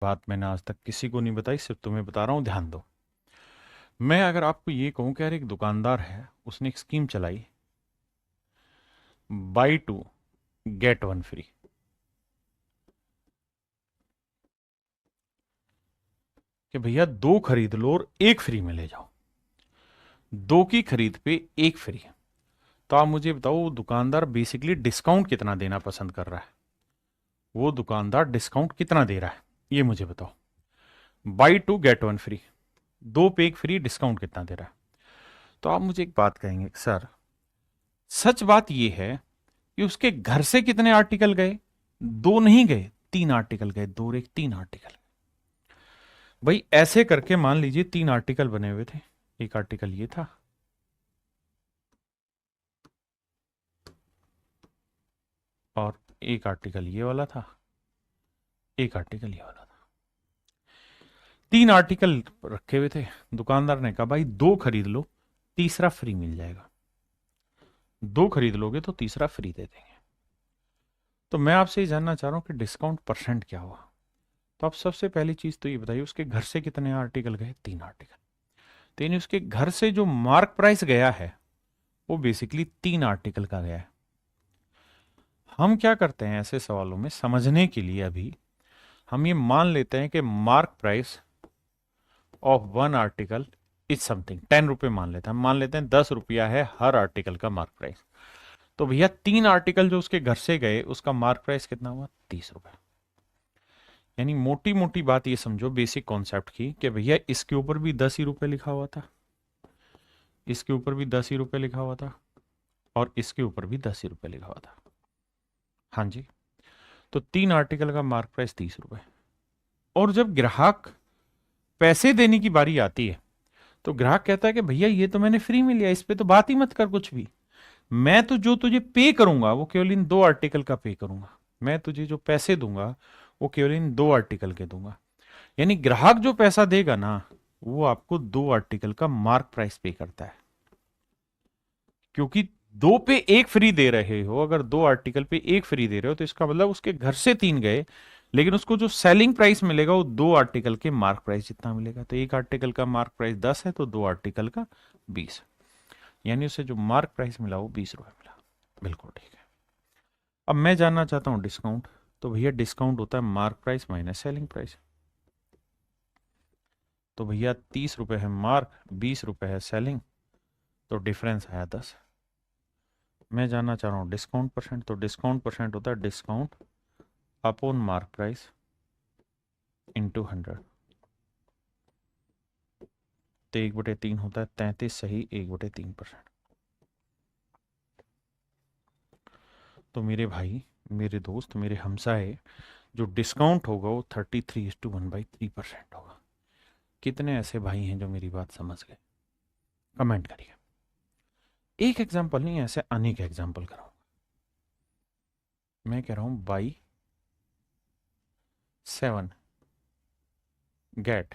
बात मैंने आज तक किसी को नहीं बताई, सिर्फ तुम्हें बता रहा हूँ, ध्यान दो। मैं अगर आपको ये कहूँ कि यार एक दुकानदार है, उसने एक स्कीम चलाई, buy two get one free. कि भैया दो खरीद लो और एक फ्री में ले जाओ, दो की खरीद पे एक फ्री है। तो आप मुझे बताओ वो दुकानदार बेसिकली डिस्काउंट कितना देना पसंद कर रहा है? वो दुकानदार डिस्काउंट कितना दे रहा है, ये मुझे बताओ। Buy two get one free, दो पे एक फ्री, डिस्काउंट कितना दे रहा है? तो आप मुझे एक बात कहेंगे, सर सच बात यह है कि उसके घर से कितने आर्टिकल गए? दो नहीं गए, तीन आर्टिकल गए, दो और एक तीन आर्टिकल। भाई ऐसे करके मान लीजिए तीन आर्टिकल बने हुए थे, एक आर्टिकल ये था, और एक आर्टिकल ये वाला था, एक आर्टिकल ये वाला था। तीन आर्टिकल रखे हुए थे। दुकानदार ने कहा भाई दो खरीद लो, तीसरा फ्री मिल जाएगा, दो खरीद लोगे तो तीसरा फ्री दे देंगे। तो मैं आपसे ये जानना चाह रहा हूं कि डिस्काउंट परसेंट क्या हुआ? तो आप सबसे पहली चीज तो ये बताइए, उसके घर से कितने आर्टिकल गए? तीन आर्टिकल। तो यानी उसके घर से जो मार्क प्राइस गया है वो बेसिकली तीन आर्टिकल का गया है। हम क्या करते हैं ऐसे सवालों में समझने के लिए, अभी हम ये मान लेते हैं कि mark price of one article is something 10 रुपये मान लेते हैं, हम मान लेते हैं 10 रुपया है हर आर्टिकल का मार्क प्राइस। तो भैया तीन आर्टिकल जो उसके घर से गए उसका मार्क प्राइस कितना हुआ? 30 रुपए। यानी मोटी मोटी बात ये समझो बेसिक कॉन्सेप्ट की, कि भैया इसके ऊपर भी 10 ही रुपए लिखा हुआ था, इसके ऊपर भी 10 ही रुपए लिखा हुआ था, और इसके ऊपर भी 10 ही रुपए लिखा हुआ था। हाँ जी। तो तीन आर्टिकल का मार्क प्राइस 30 रुपए। और जब ग्राहक पैसे देने की बारी आती है तो ग्राहक कहता है कि भैया ये तो मैंने फ्री में लिया, इस पे तो बात ही मत कर कुछ भी। मैं तो जो तुझे पे करूंगा वो केवल इन दो आर्टिकल का पे करूंगा, मैं तुझे जो पैसे दूंगा वो केवल इन दो आर्टिकल के दूंगा। यानी ग्राहक जो पैसा देगा ना, वो आपको दो आर्टिकल का मार्क प्राइस पे करता है। क्योंकि दो पे एक फ्री दे रहे हो, अगर दो आर्टिकल पे एक फ्री दे रहे हो तो इसका मतलब उसके घर से तीन गए, लेकिन उसको जो सेलिंग प्राइस मिलेगा वो दो आर्टिकल के मार्क प्राइस जितना मिलेगा। तो एक आर्टिकल का मार्क प्राइस 10 है तो दो आर्टिकल का 20, यानी उसे जो मार्क प्राइस मिला वो 20 रुपए मिला। बिल्कुल ठीक है। अब मैं जानना चाहता हूँ डिस्काउंट। तो भैया डिस्काउंट होता है mark price minus selling price. तो भैया 30 रुपए है मार्क, 20 रुपए है सेलिंग, तो डिफरेंस आया 10। मैं जानना चाह रहा हूँ डिस्काउंट परसेंट। तो डिस्काउंट परसेंट होता है discount upon mark price into 100। तो 1/3 होता है 33, सही 1/3%। तो मेरे भाई, मेरे दोस्त, मेरे हमसाए, जो डिस्काउंट होगा वो 33:1/3% होगा। कितने ऐसे भाई हैं जो मेरी बात समझ गए? कमेंट करिए। एक एग्जाम्पल नहीं, ऐसे अनेक एग्जाम्पल कराऊंगा। मैं कह रहा हूं buy 7 get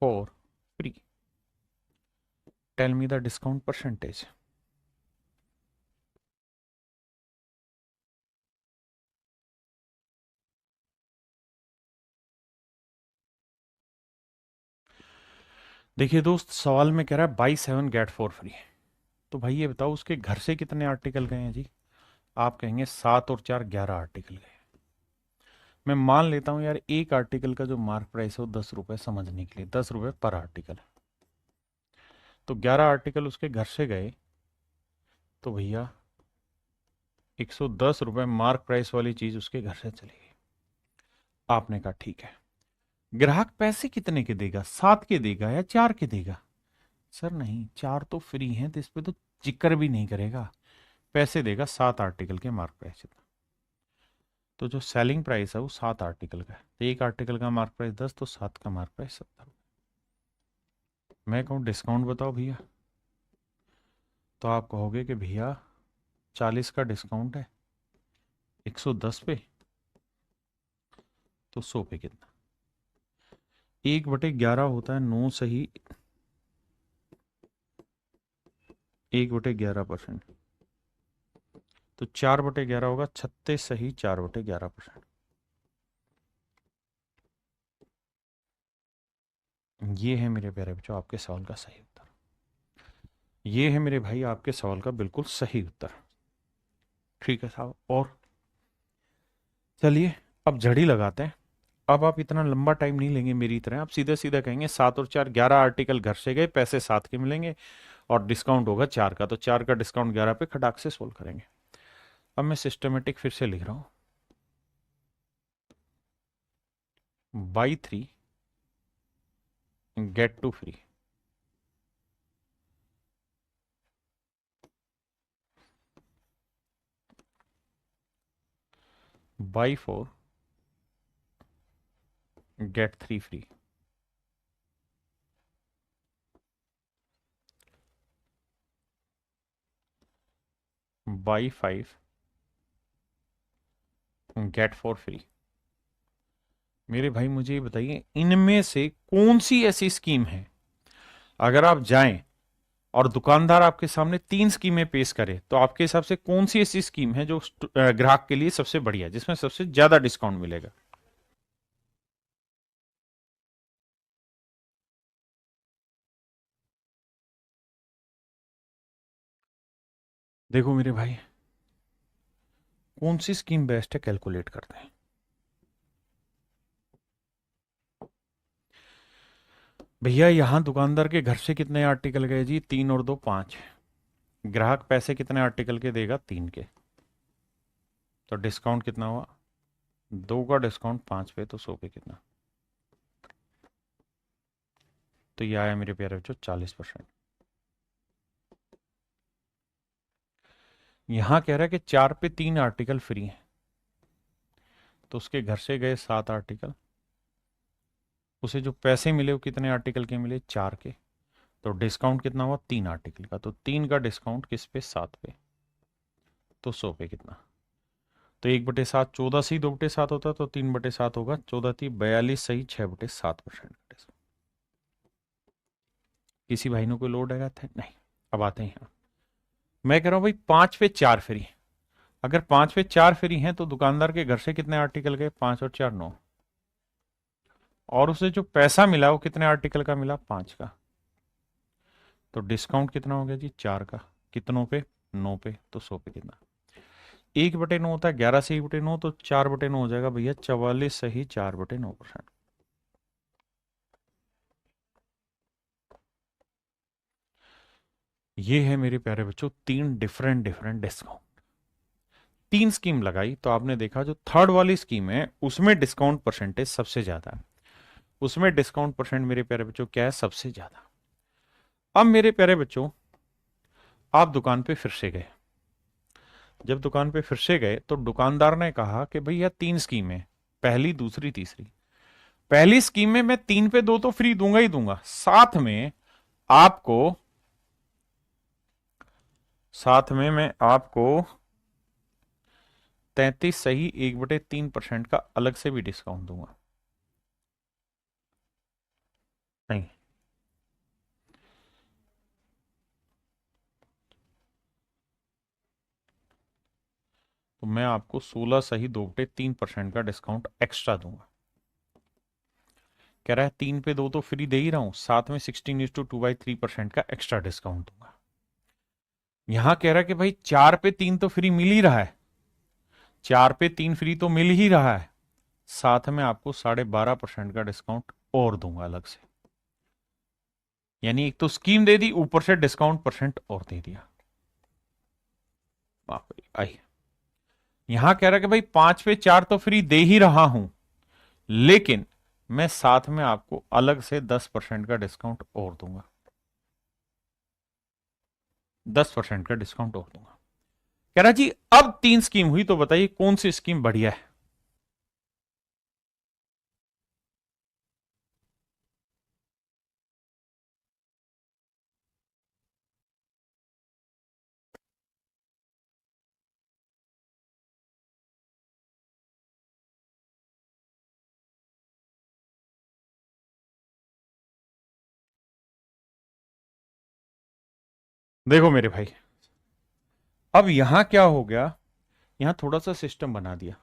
4 free. Tell me the discount percentage. देखिए दोस्त, सवाल में कह रहा है बाई 7 गेट 4 फ्री। तो भाई ये बताओ उसके घर से कितने आर्टिकल गए हैं जी? आप कहेंगे 7 और 4 11 आर्टिकल गए। मैं मान लेता हूं यार एक आर्टिकल का जो मार्क प्राइस है वो 10 रुपए, समझने के लिए 10 रुपए पर आर्टिकल। तो 11 आर्टिकल उसके घर से गए, तो भैया 110 रुपए मार्क प्राइस वाली चीज उसके घर से चली गई। आपने कहा ठीक है, ग्राहक पैसे कितने के देगा? 7 के देगा या 4 के देगा? सर नहीं, 4 तो फ्री हैं तो इस पे तो जिक्र भी नहीं करेगा, पैसे देगा 7 आर्टिकल के मार्क प्राइस। तो जो सेलिंग प्राइस है वो 7 आर्टिकल का है, तो एक आर्टिकल का मार्क प्राइस 10, तो 7 का मार्क प्राइस 70। मैं कहूँ डिस्काउंट बताओ भैया, तो आप कहोगे कि भैया 40 का डिस्काउंट है 110 पे, तो 100 पे कितना? 1/11 होता है 9 सही 1/11%। तो 4/11 होगा 36 सही 4/11%। ये है मेरे प्यारे बच्चों आपके सवाल का सही उत्तर। ये है मेरे भाई आपके सवाल का बिल्कुल सही उत्तर। ठीक है साहब। और चलिए अब झड़ी लगाते हैं। अब आप इतना लंबा टाइम नहीं लेंगे मेरी तरह, आप सीधे सीधे कहेंगे 7 और 4 11 आर्टिकल घर से गए, पैसे 7 के मिलेंगे और डिस्काउंट होगा 4 का, तो 4 का डिस्काउंट 11 पे खटाक से सोल्व करेंगे। अब मैं सिस्टमेटिक फिर से लिख रहा हूं, buy 3 get 2 free. Buy 4 get 3 free. Buy 5 get 4 free. मेरे भाई मुझे ये बताइए इनमें से कौन सी ऐसी स्कीम है, अगर आप जाएं और दुकानदार आपके सामने 3 स्कीमें पेश करे तो आपके हिसाब से कौन सी ऐसी स्कीम है जो ग्राहक के लिए सबसे बढ़िया, जिसमें सबसे ज्यादा डिस्काउंट मिलेगा? देखो मेरे भाई, कौन सी स्कीम बेस्ट है कैलकुलेट करते हैं। भैया यहां दुकानदार के घर से कितने आर्टिकल गए जी? 3 और 2 5। ग्राहक पैसे कितने आर्टिकल के देगा? 3 के। तो डिस्काउंट कितना हुआ? 2 का डिस्काउंट 5 पे, तो 100 पे कितना? तो ये आया मेरे प्यारे बच्चों 40%। यहां कह रहा है कि 4 पे 3 आर्टिकल फ्री हैं, तो उसके घर से गए 7 आर्टिकल, उसे जो पैसे मिले वो कितने आर्टिकल के मिले? 4 के। तो डिस्काउंट कितना हुआ? 3 आर्टिकल का, तो 3 का डिस्काउंट किस पे? 7 पे, तो 100 पे कितना? तो 1/7 14 से ही 2/7 होता, तो 3/7 होगा, 14 थी 42 सही 6/7% का डिस्काउंट। किसी भाई ने कोई लोड आएगा था? नहीं। अब आते हैं, मैं कह रहा हूं भाई 5 पे 4 फ्री। अगर 5 पे 4 फ्री हैं तो दुकानदार के घर से कितने आर्टिकल गए? 5 और 4 9, और उसे जो पैसा मिला वो कितने आर्टिकल का मिला? 5 का। तो डिस्काउंट कितना हो गया जी? 4 का। कितनों पे? 9 पे, तो 100 पे कितना? 1/9 होता है, 11 से 1/9, तो 4/9 हो जाएगा भैया 44 सही 4/9%। ये है मेरे प्यारे बच्चों 3 डिफरेंट डिफरेंट डिस्काउंट। 3 स्कीम लगाई तो आपने देखा जो थर्ड वाली स्कीम है उसमें डिस्काउंट परसेंटेज सबसे ज्यादा है, उसमें डिस्काउंट परसेंट मेरे प्यारे बच्चों क्या है? सबसे ज्यादा। अब मेरे प्यारे बच्चों आप दुकान पे फिर से गए, जब दुकान पे फिर से गए तो दुकानदार ने कहा कि भैया 3 स्कीम है, पहली दूसरी तीसरी। पहली स्कीम में मैं 3 पे 2 तो फ्री दूंगा ही दूंगा, आपको साथ में मैं आपको 33 सही 1/3% का अलग से भी डिस्काउंट दूंगा। नहीं, तो मैं आपको 16 सही 2/3% का डिस्काउंट एक्स्ट्रा दूंगा। कह रहा है 3 पे 2 तो फ्री दे ही रहा हूं, साथ में 16:2/3% का एक्स्ट्रा डिस्काउंट दूंगा। यहां कह रहा है कि भाई 4 पे 3 तो फ्री मिल ही रहा है, 4 पे 3 फ्री तो मिल ही रहा है, साथ में आपको 12.5% का डिस्काउंट और दूंगा अलग से। यानी एक तो स्कीम दे दी, ऊपर से डिस्काउंट परसेंट और दे दिया। आई यहां कह रहा है कि भाई 5 पे 4 तो फ्री दे ही रहा हूं, लेकिन मैं साथ में आपको अलग से 10% का डिस्काउंट और दूंगा, 10% का डिस्काउंट और दूंगा। कह रहा जी अब 3 स्कीम हुई तो बताइए कौन सी स्कीम बढ़िया है? देखो मेरे भाई, अब यहां क्या हो गया, यहां थोड़ा सा सिस्टम बना दिया।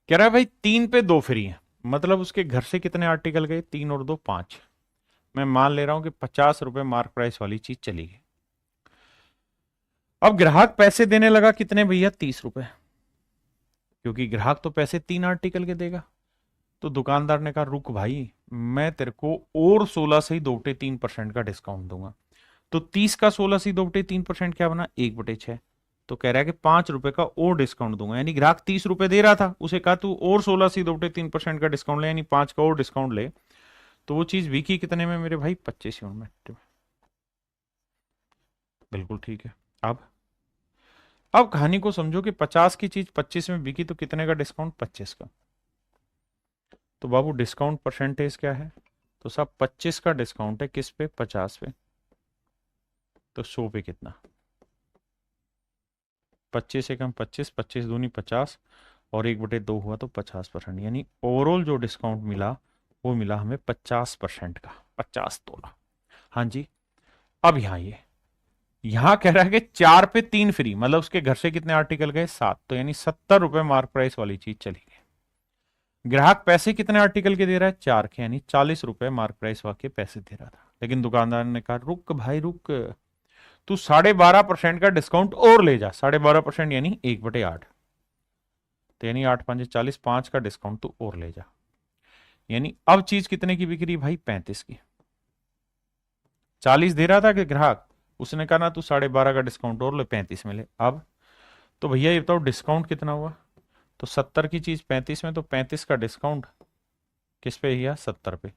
कह रहा है भाई 3 पे 2 फ्री है, मतलब उसके घर से कितने आर्टिकल गए? 3 और 2 5। मैं मान ले रहा हूं कि 50 रुपए मार्क प्राइस वाली चीज चली गई। अब ग्राहक पैसे देने लगा कितने भैया, 30 रुपए, क्योंकि ग्राहक तो पैसे 3 आर्टिकल के देगा। तो दुकानदार ने कहा रुक भाई, मैं तेरे को और 16 से ही 2/3% का डिस्काउंट दूंगा। तो 30 का 16 से 2/3% क्या बना, 1/6। तो कह रहा है कि 5 रुपए का और डिस्काउंट दूंगा, यानी ग्राहक 30 रुपए दे रहा था, उसे कहा तू और 16 से 2/3% का डिस्काउंट ले, यानी 5 का और डिस्काउंट ले। तो वो चीज बिकी कितने में मेरे भाई, 25 यूनिट में। बिल्कुल ठीक है। अब कहानी को समझो कि 50 की चीज 25 में बिकी, तो कितने का डिस्काउंट, 25 का। तो बाबू डिस्काउंट परसेंटेज क्या है, तो सब 25 का डिस्काउंट है किस पे, 50 पे। तो 100 पे कितना, 25 एकम 25, 25 दूनी 50, और 1/2 हुआ तो 50%, यानी ओवरऑल जो डिस्काउंट मिला वो मिला हमें 50% का, 50 तोला। हाँ जी। अब यहां कह रहा है कि 4 पे 3 फ्री, मतलब उसके घर से कितने आर्टिकल गए, 7, तो यानी 70 रुपए मार्क प्राइस वाली चीज चली गई। ग्राहक पैसे कितने आर्टिकल के दे रहा है, 4 के, यानी 40 रुपए मार्क प्राइस वाके पैसे दे रहा था। लेकिन दुकानदार ने कहा रुक भाई रुक, तू 12.5% का डिस्काउंट और ले जा, 12.5% यानी 1/8। तो यानी 8×5 = 40, 5 का डिस्काउंट तू और ले जा। यानी अब चीज कितने की बिक्री भाई, 35 की। 40 दे रहा था कि ग्राहक, उसने कहा ना तू 12.5 का डिस्काउंट और ले, 35 में ले। अब तो भैया ये बताओ डिस्काउंट कितना हुआ, तो 70 की चीज 35 में, तो 35 का डिस्काउंट किस पे किया, 70 पे।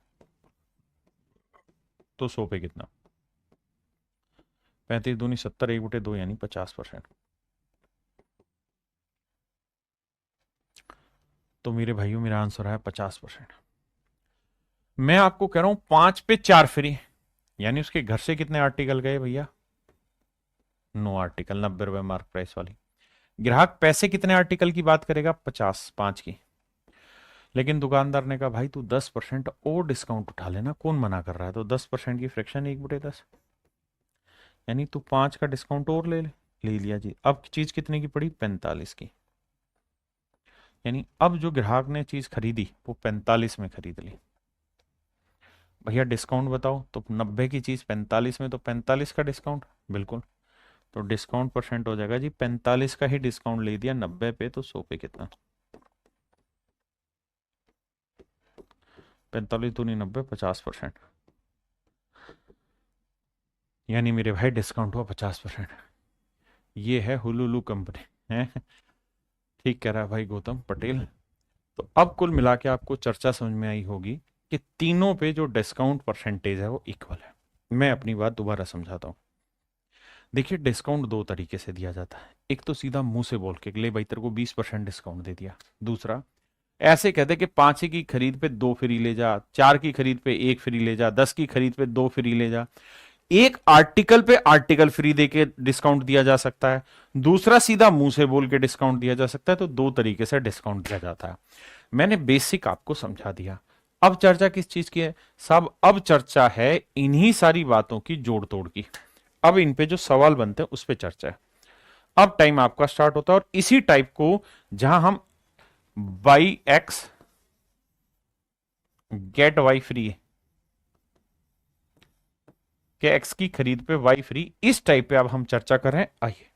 तो 100 पे कितना, 35 दूनी 70, 1/2 यानी 50%। तो मेरे भाइयों मेरा आंसर है 50%। मैं आपको कह रहा हूं 5 पे 4 फ्री, यानी उसके घर से कितने आर्टिकल गए भैया, 9 आर्टिकल, 90 रुपए मार्क प्राइस वाली। ग्राहक पैसे कितने आर्टिकल की बात करेगा, 50, 5 की। लेकिन दुकानदार ने कहा भाई तू 10% और डिस्काउंट उठा लेना, कौन मना कर रहा है। तो 10% की फ्रैक्शन 1/10, यानी तू 5 का डिस्काउंट और ले लिया जी। अब चीज कितने की पड़ी, 45 की। यानी अब जो ग्राहक ने चीज खरीदी वो 45 में खरीद ली। भैया डिस्काउंट बताओ, तो 90 की चीज 45 में, तो 45 का डिस्काउंट, बिल्कुल। तो डिस्काउंट परसेंट हो जाएगा जी, 45 का ही डिस्काउंट ले दिया 90 पे, तो 100 पे कितना, 45 दूनी 90, 50%। यानी मेरे भाई डिस्काउंट हुआ 50%। ये है हुलुलु कंपनी है। ठीक कह रहा है भाई गौतम पटेल। तो अब कुल मिला के आपको चर्चा समझ में आई होगी कि तीनों पे जो डिस्काउंट परसेंटेज है वो इक्वल है। मैं अपनी बात दोबारा समझाता हूँ। देखिए डिस्काउंट दो तरीके से दिया जाता है, एक तो सीधा मुंह से बोल के ले भाई तेरे को 20% डिस्काउंट दे दिया। दूसरा ऐसे कहते कि 5 की खरीद पे 2 फ्री ले जा, 4 की खरीद पे 1 फ्री ले जा, 10 की खरीद पे 2 फ्री ले जा। एक आर्टिकल पे आर्टिकल फ्री देके डिस्काउंट दिया जा सकता है, दूसरा सीधा मुंह से बोल के डिस्काउंट दिया जा सकता है। तो दो तरीके से डिस्काउंट दिया जाता है। मैंने बेसिक आपको समझा दिया। अब चर्चा किस चीज की है साहब, अब चर्चा है इन्हीं सारी बातों की जोड़ तोड़ की। अब इन पे जो सवाल बनते हैं उस पे चर्चा है। अब टाइम आपका स्टार्ट होता है, और इसी टाइप को जहां हम buy X get Y free के एक्स की खरीद पे वाई फ्री, इस टाइप पे अब हम चर्चा कर रहे हैं। आइए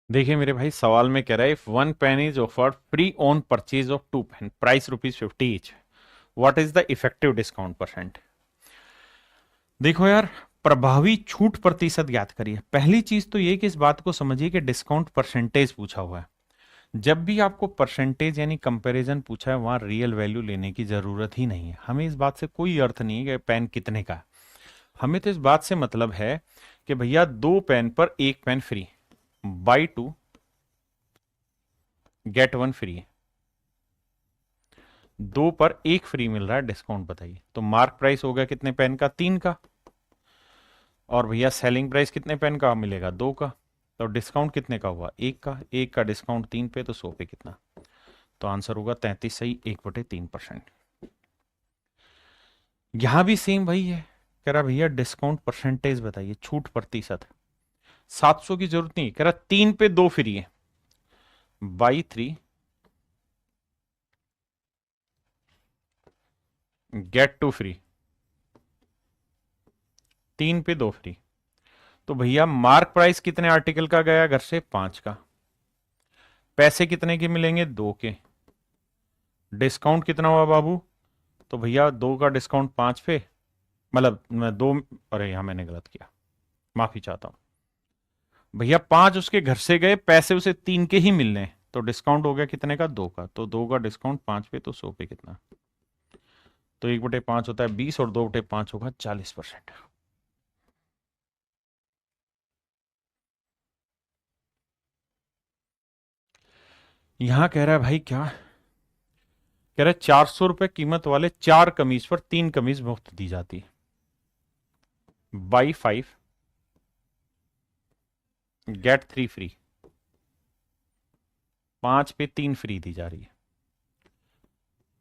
देखिए मेरे भाई, सवाल में कह रहा है if 1 pen is offered free on purchase of 2 pen, price ₹50 each, what is the effective discount percent. देखो यार, प्रभावी छूट प्रतिशत ज्ञात करिए। पहली चीज तो ये कि इस बात को समझिए कि डिस्काउंट परसेंटेज पूछा हुआ है। जब भी आपको परसेंटेज यानी कंपैरिजन पूछा है, वहां रियल वैल्यू लेने की जरूरत ही नहीं है। हमें इस बात से कोई अर्थ नहीं है कि पेन कितने का है। हमें तो इस बात से मतलब है कि भैया 2 पेन पर 1 pen free, buy 2 get 1 free, 2 पर 1 फ्री मिल रहा है, डिस्काउंट बताइए। तो मार्क प्राइस हो गया कितने पेन का, 3 का। और भैया सेलिंग प्राइस कितने पेन का मिलेगा, 2 का। तो डिस्काउंट कितने का हुआ, 1 का। 1 का डिस्काउंट 3 पे, तो 100 पे कितना। तो आंसर होगा 33 सही, 1/3%। यहां भी सेम वही है। कह रहा भैया डिस्काउंट परसेंटेज बताइए, छूट प्रतिशत। 700 की जरूरत नहीं, कह रहा 3 पे 2 फ्री है। बाई 3 गेट 2 फ्री, 3 पे 2 फ्री। तो भैया मार्क प्राइस कितने आर्टिकल का गया घर से? 5 का। पैसे कितने के मिलेंगे? 2 के। डिस्काउंट कितना हुआ बाबू? तो भैया 2 का डिस्काउंट 5 पे, मतलब मैं 2, अरे यहां मैंने गलत किया, माफी चाहता हूं भैया। 5 उसके घर से गए, पैसे उसे 3 के ही मिलने हैं, तो डिस्काउंट हो गया कितने का? 2 का। तो 2 का डिस्काउंट 5 पे, तो 100 पे कितना? तो 1/5 होता है 20 और 2/5 होगा 40%। यहां कह रहा है भाई क्या कह रहा है? 400 रुपए कीमत वाले 4 कमीज पर 3 कमीज मुफ्त दी जाती है। बाई 5 गेट 3 फ्री, 5 पे 3 फ्री दी जा रही है।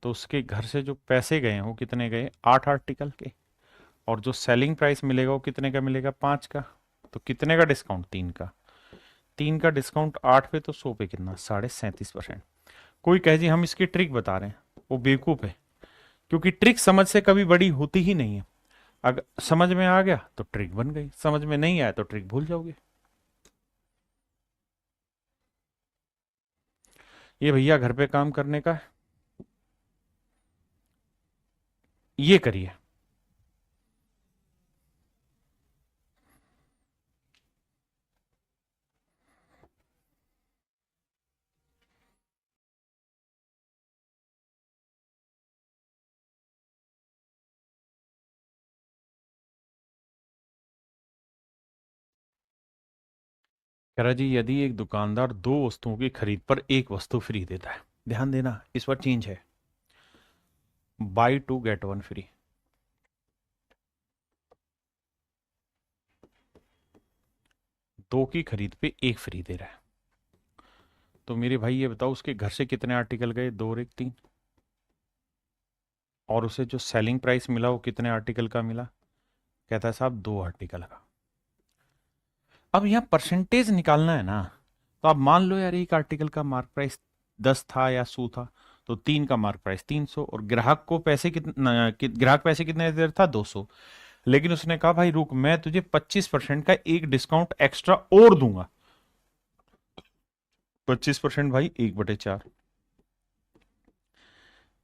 तो उसके घर से जो पैसे गए हैं वो कितने गए? 8 आर्टिकल के। और जो सेलिंग प्राइस मिलेगा वो कितने का मिलेगा? 5 का। तो कितने का डिस्काउंट? 3 का। 3 का डिस्काउंट 8 पे, तो 100 पे कितना? 37.5%। कोई कहे जी हम इसकी ट्रिक बता रहे हैं, वो बेवकूफ है, क्योंकि ट्रिक समझ से कभी बड़ी होती ही नहीं है। अगर समझ में आ गया तो ट्रिक बन गई, समझ में नहीं आया तो ट्रिक भूल जाओगे। ये भैया घर पे काम करने का है, ये करिए। कह रहा जी यदि एक दुकानदार 2 वस्तुओं की खरीद पर एक वस्तु फ्री देता है, ध्यान देना इस पर चेंज है, बाई 2 गेट 1 फ्री। 2 की खरीद पे 1 फ्री दे रहा है। तो मेरे भाई ये बताओ उसके घर से कितने आर्टिकल गए? 2 और 1 3। और उसे जो सेलिंग प्राइस मिला वो कितने आर्टिकल का मिला? कहता है साहब 2 आर्टिकल का। अब यहाँ परसेंटेज निकालना है ना, तो आप मान लो यार एक आर्टिकल का मार्क प्राइस 10 था या 100 था, तो 3 का मार्क प्राइस 300, और ग्राहक को पैसे ग्राहक पैसे कितने दे रहा था? 200। लेकिन उसने कहा भाई रुक, मैं तुझे 25% का एक डिस्काउंट एक्स्ट्रा और दूंगा। 25% भाई 1/4,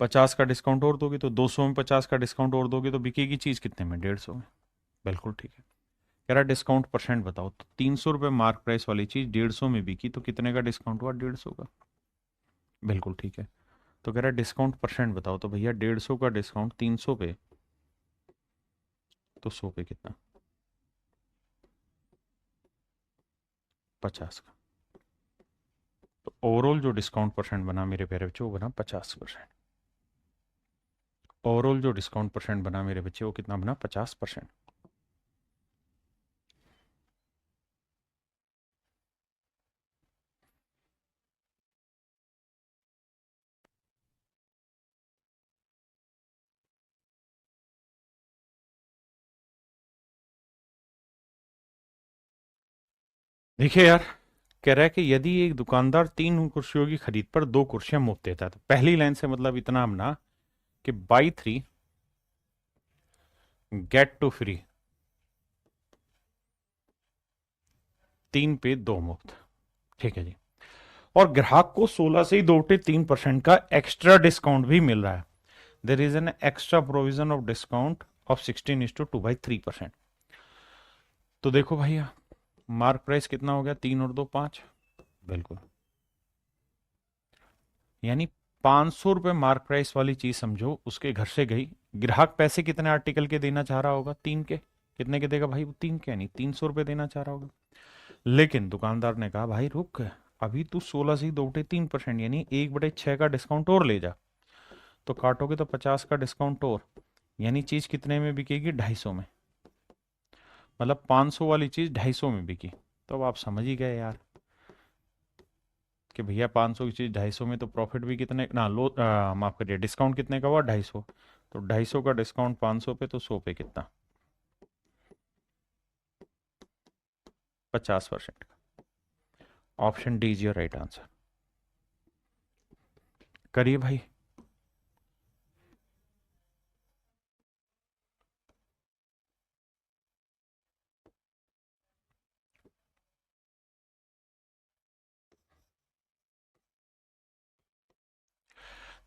50 का डिस्काउंट और दोगे तो 200 में, 50 का डिस्काउंट और दोगे तो बिकेगी चीज कितने में? 150 में। बिल्कुल ठीक है। कह रहा डिस्काउंट परसेंट बताओ, तो 300 रुपए मार्क प्राइस वाली चीज 150 में बिकी, तो कितने का डिस्काउंट हुआ? 150 का। बिल्कुल ठीक है। तो कह रहा डिस्काउंट परसेंट बताओ, तो भैया 150 का डिस्काउंट 300 पे, तो 100 पे कितना? 50 का। तो ओवरऑल जो डिस्काउंट परसेंट बना मेरे प्यारे बच्चों वो बना 50%। ओवरऑल जो डिस्काउंट परसेंट बना मेरे बच्चे वो कितना बना? 50%। देखिए यार, कह रहा है कि यदि एक दुकानदार 3 कुर्सियों की खरीद पर 2 कुर्सियां मुफ्त देता है, तो पहली लाइन से मतलब इतना हमना कि बाई 3 गेट 2 फ्री, 3 पे 2 मुफ्त। ठीक है जी। और ग्राहक को 16 से ही 2.3% का एक्स्ट्रा डिस्काउंट भी मिल रहा है। There is an extra provision of discount of 16:2/3%। तो देखो भैया मार्क प्राइस कितना हो गया? 3 और 2 5। बिल्कुल। यानी 500 रुपए मार्क प्राइस वाली चीज समझो उसके घर से गई, ग्राहक पैसे कितने आर्टिकल के देना चाह रहा होगा? 3 के। कितने के देगा भाई? वो 3 के, यानी 300 रुपए देना चाह रहा होगा। लेकिन दुकानदार ने कहा भाई रुक, अभी तू 16 से 2.3% यानी 1/6 का डिस्काउंट और ले जा। तो काटोगे तो 50 का डिस्काउंट और, यानी चीज कितने में बिकेगी? 250 में। मतलब 500 वाली चीज 250 में बिकी। तो अब आप समझ ही गए यार कि भैया 500 की चीज 250 में, तो प्रॉफिट भी कितने ना लो, माफ करिए, डिस्काउंट कितने का हुआ? 250। तो 250 का डिस्काउंट 500 पे, तो 100 पे कितना? 50% का। Option D is your right answer. करिए भाई।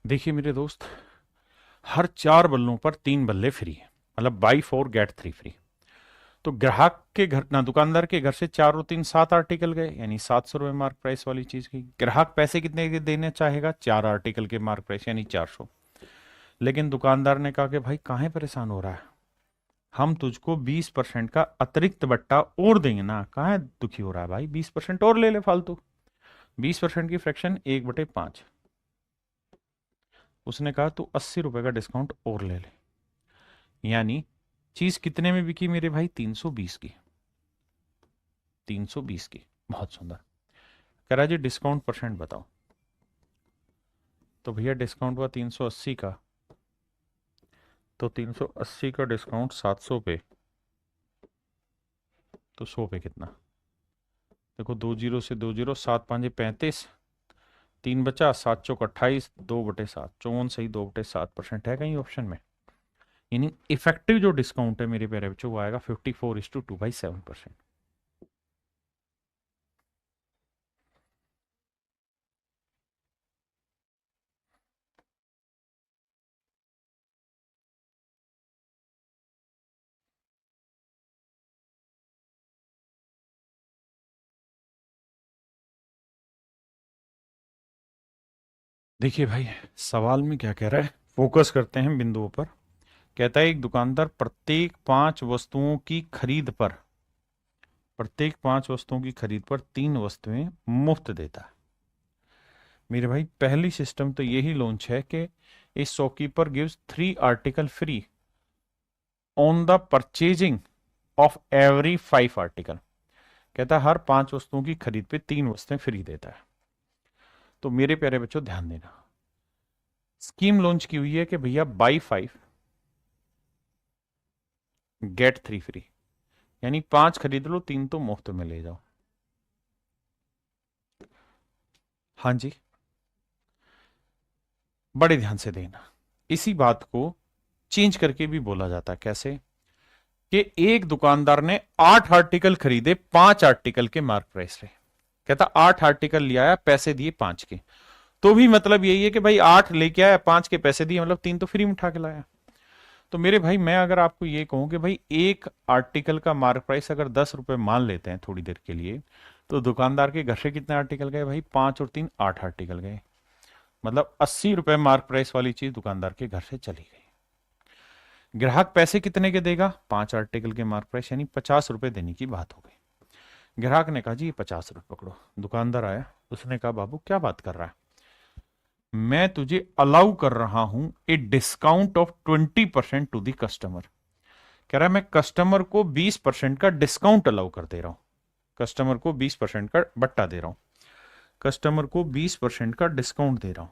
देखिए मेरे दोस्त, हर 4 बल्लों पर 3 बल्ले फ्री है, मतलब बाई 4 गेट 3 फ्री। तो ग्राहक के घर ना, दुकानदार के घर से 4 और 3 7 आर्टिकल गए, यानी 700 रुपये मार्क प्राइस वाली चीज की। ग्राहक पैसे कितने के देने चाहेगा? 4 आर्टिकल के मार्क प्राइस यानी 400। लेकिन दुकानदार ने कहा कि भाई काहे परेशान हो रहा है, हम तुझको 20% का अतिरिक्त बट्टा और देंगे ना, काहे दुखी हो रहा है भाई, 20% और ले ले फालतू। 20% की फ्रैक्शन 1/5। उसने कहा तू 80 रुपए का डिस्काउंट और ले ले, यानी चीज कितने में बिकी मेरे भाई? 320 की। 320 की, बहुत सुंदर। कह रहा जी डिस्काउंट परसेंट बताओ। तो भैया डिस्काउंट हुआ 380 का, तो 380 का डिस्काउंट 700 पे, तो 100 पे कितना? देखो 2 जीरो से 2 जीरो, 7 5 35, 3 बचा, 7 चौक 28, 2/7, 54 सही, 2/7% है कहीं ऑप्शन में। यानी इफेक्टिव जो डिस्काउंट है मेरे प्यारे बच्चों वो आएगा 54:2/7%। देखिए भाई सवाल में क्या कह रहा है, फोकस करते हैं बिंदुओं पर। कहता है एक दुकानदार प्रत्येक 5 वस्तुओं की खरीद पर 3 वस्तुएं मुफ्त देता है। मेरे भाई पहली सिस्टम तो यही लॉन्च है कि इस shopkeeper gives 3 article free on the purchasing of every 5 article. कहता है हर 5 वस्तुओं की खरीद पे 3 वस्तुएं फ्री देता है। तो मेरे प्यारे बच्चों ध्यान देना, स्कीम लॉन्च की हुई है कि भैया बाई 5 गेट 3 फ्री, यानी 5 खरीद लो 3 तो मुफ्त में ले जाओ। हाँ जी, बड़े ध्यान से देना। इसी बात को चेंज करके भी बोला जाता है, कैसे? कि एक दुकानदार ने 8 आर्टिकल खरीदे 5 आर्टिकल के मार्क प्राइस से। कहता 8 आर्टिकल ले आया, पैसे दिए 5 के, तो भी मतलब यही है कि भाई 8 लेके आया, 5 के पैसे दिए, मतलब 3 तो फ्री में उठा के लाया। तो मेरे भाई मैं अगर आपको ये कहूं कि भाई एक आर्टिकल का मार्क प्राइस अगर 10 रुपए मान लेते हैं थोड़ी देर के लिए, तो दुकानदार के घर से कितने आर्टिकल गए भाई? 5 और 3 8 आर्टिकल गए, मतलब 80 रुपए मार्क प्राइस वाली चीज दुकानदार के घर से चली गई। ग्राहक पैसे कितने के देगा? 5 आर्टिकल के मार्क प्राइस, यानी 50 रुपए देने की बात हो गई। ग्राहक ने कहा जी ये 50 रुपए पकड़ो। दुकानदार आया, उसने कहा बाबू क्या बात कर रहा है, मैं तुझे अलाउ कर रहा हूं a discount of 20% to the customer. कह रहा है मैं कस्टमर को 20% का डिस्काउंट अलाउ कर दे रहा हूं, कस्टमर को 20% का बट्टा दे रहा हूं, कस्टमर को 20% का डिस्काउंट दे रहा हूं।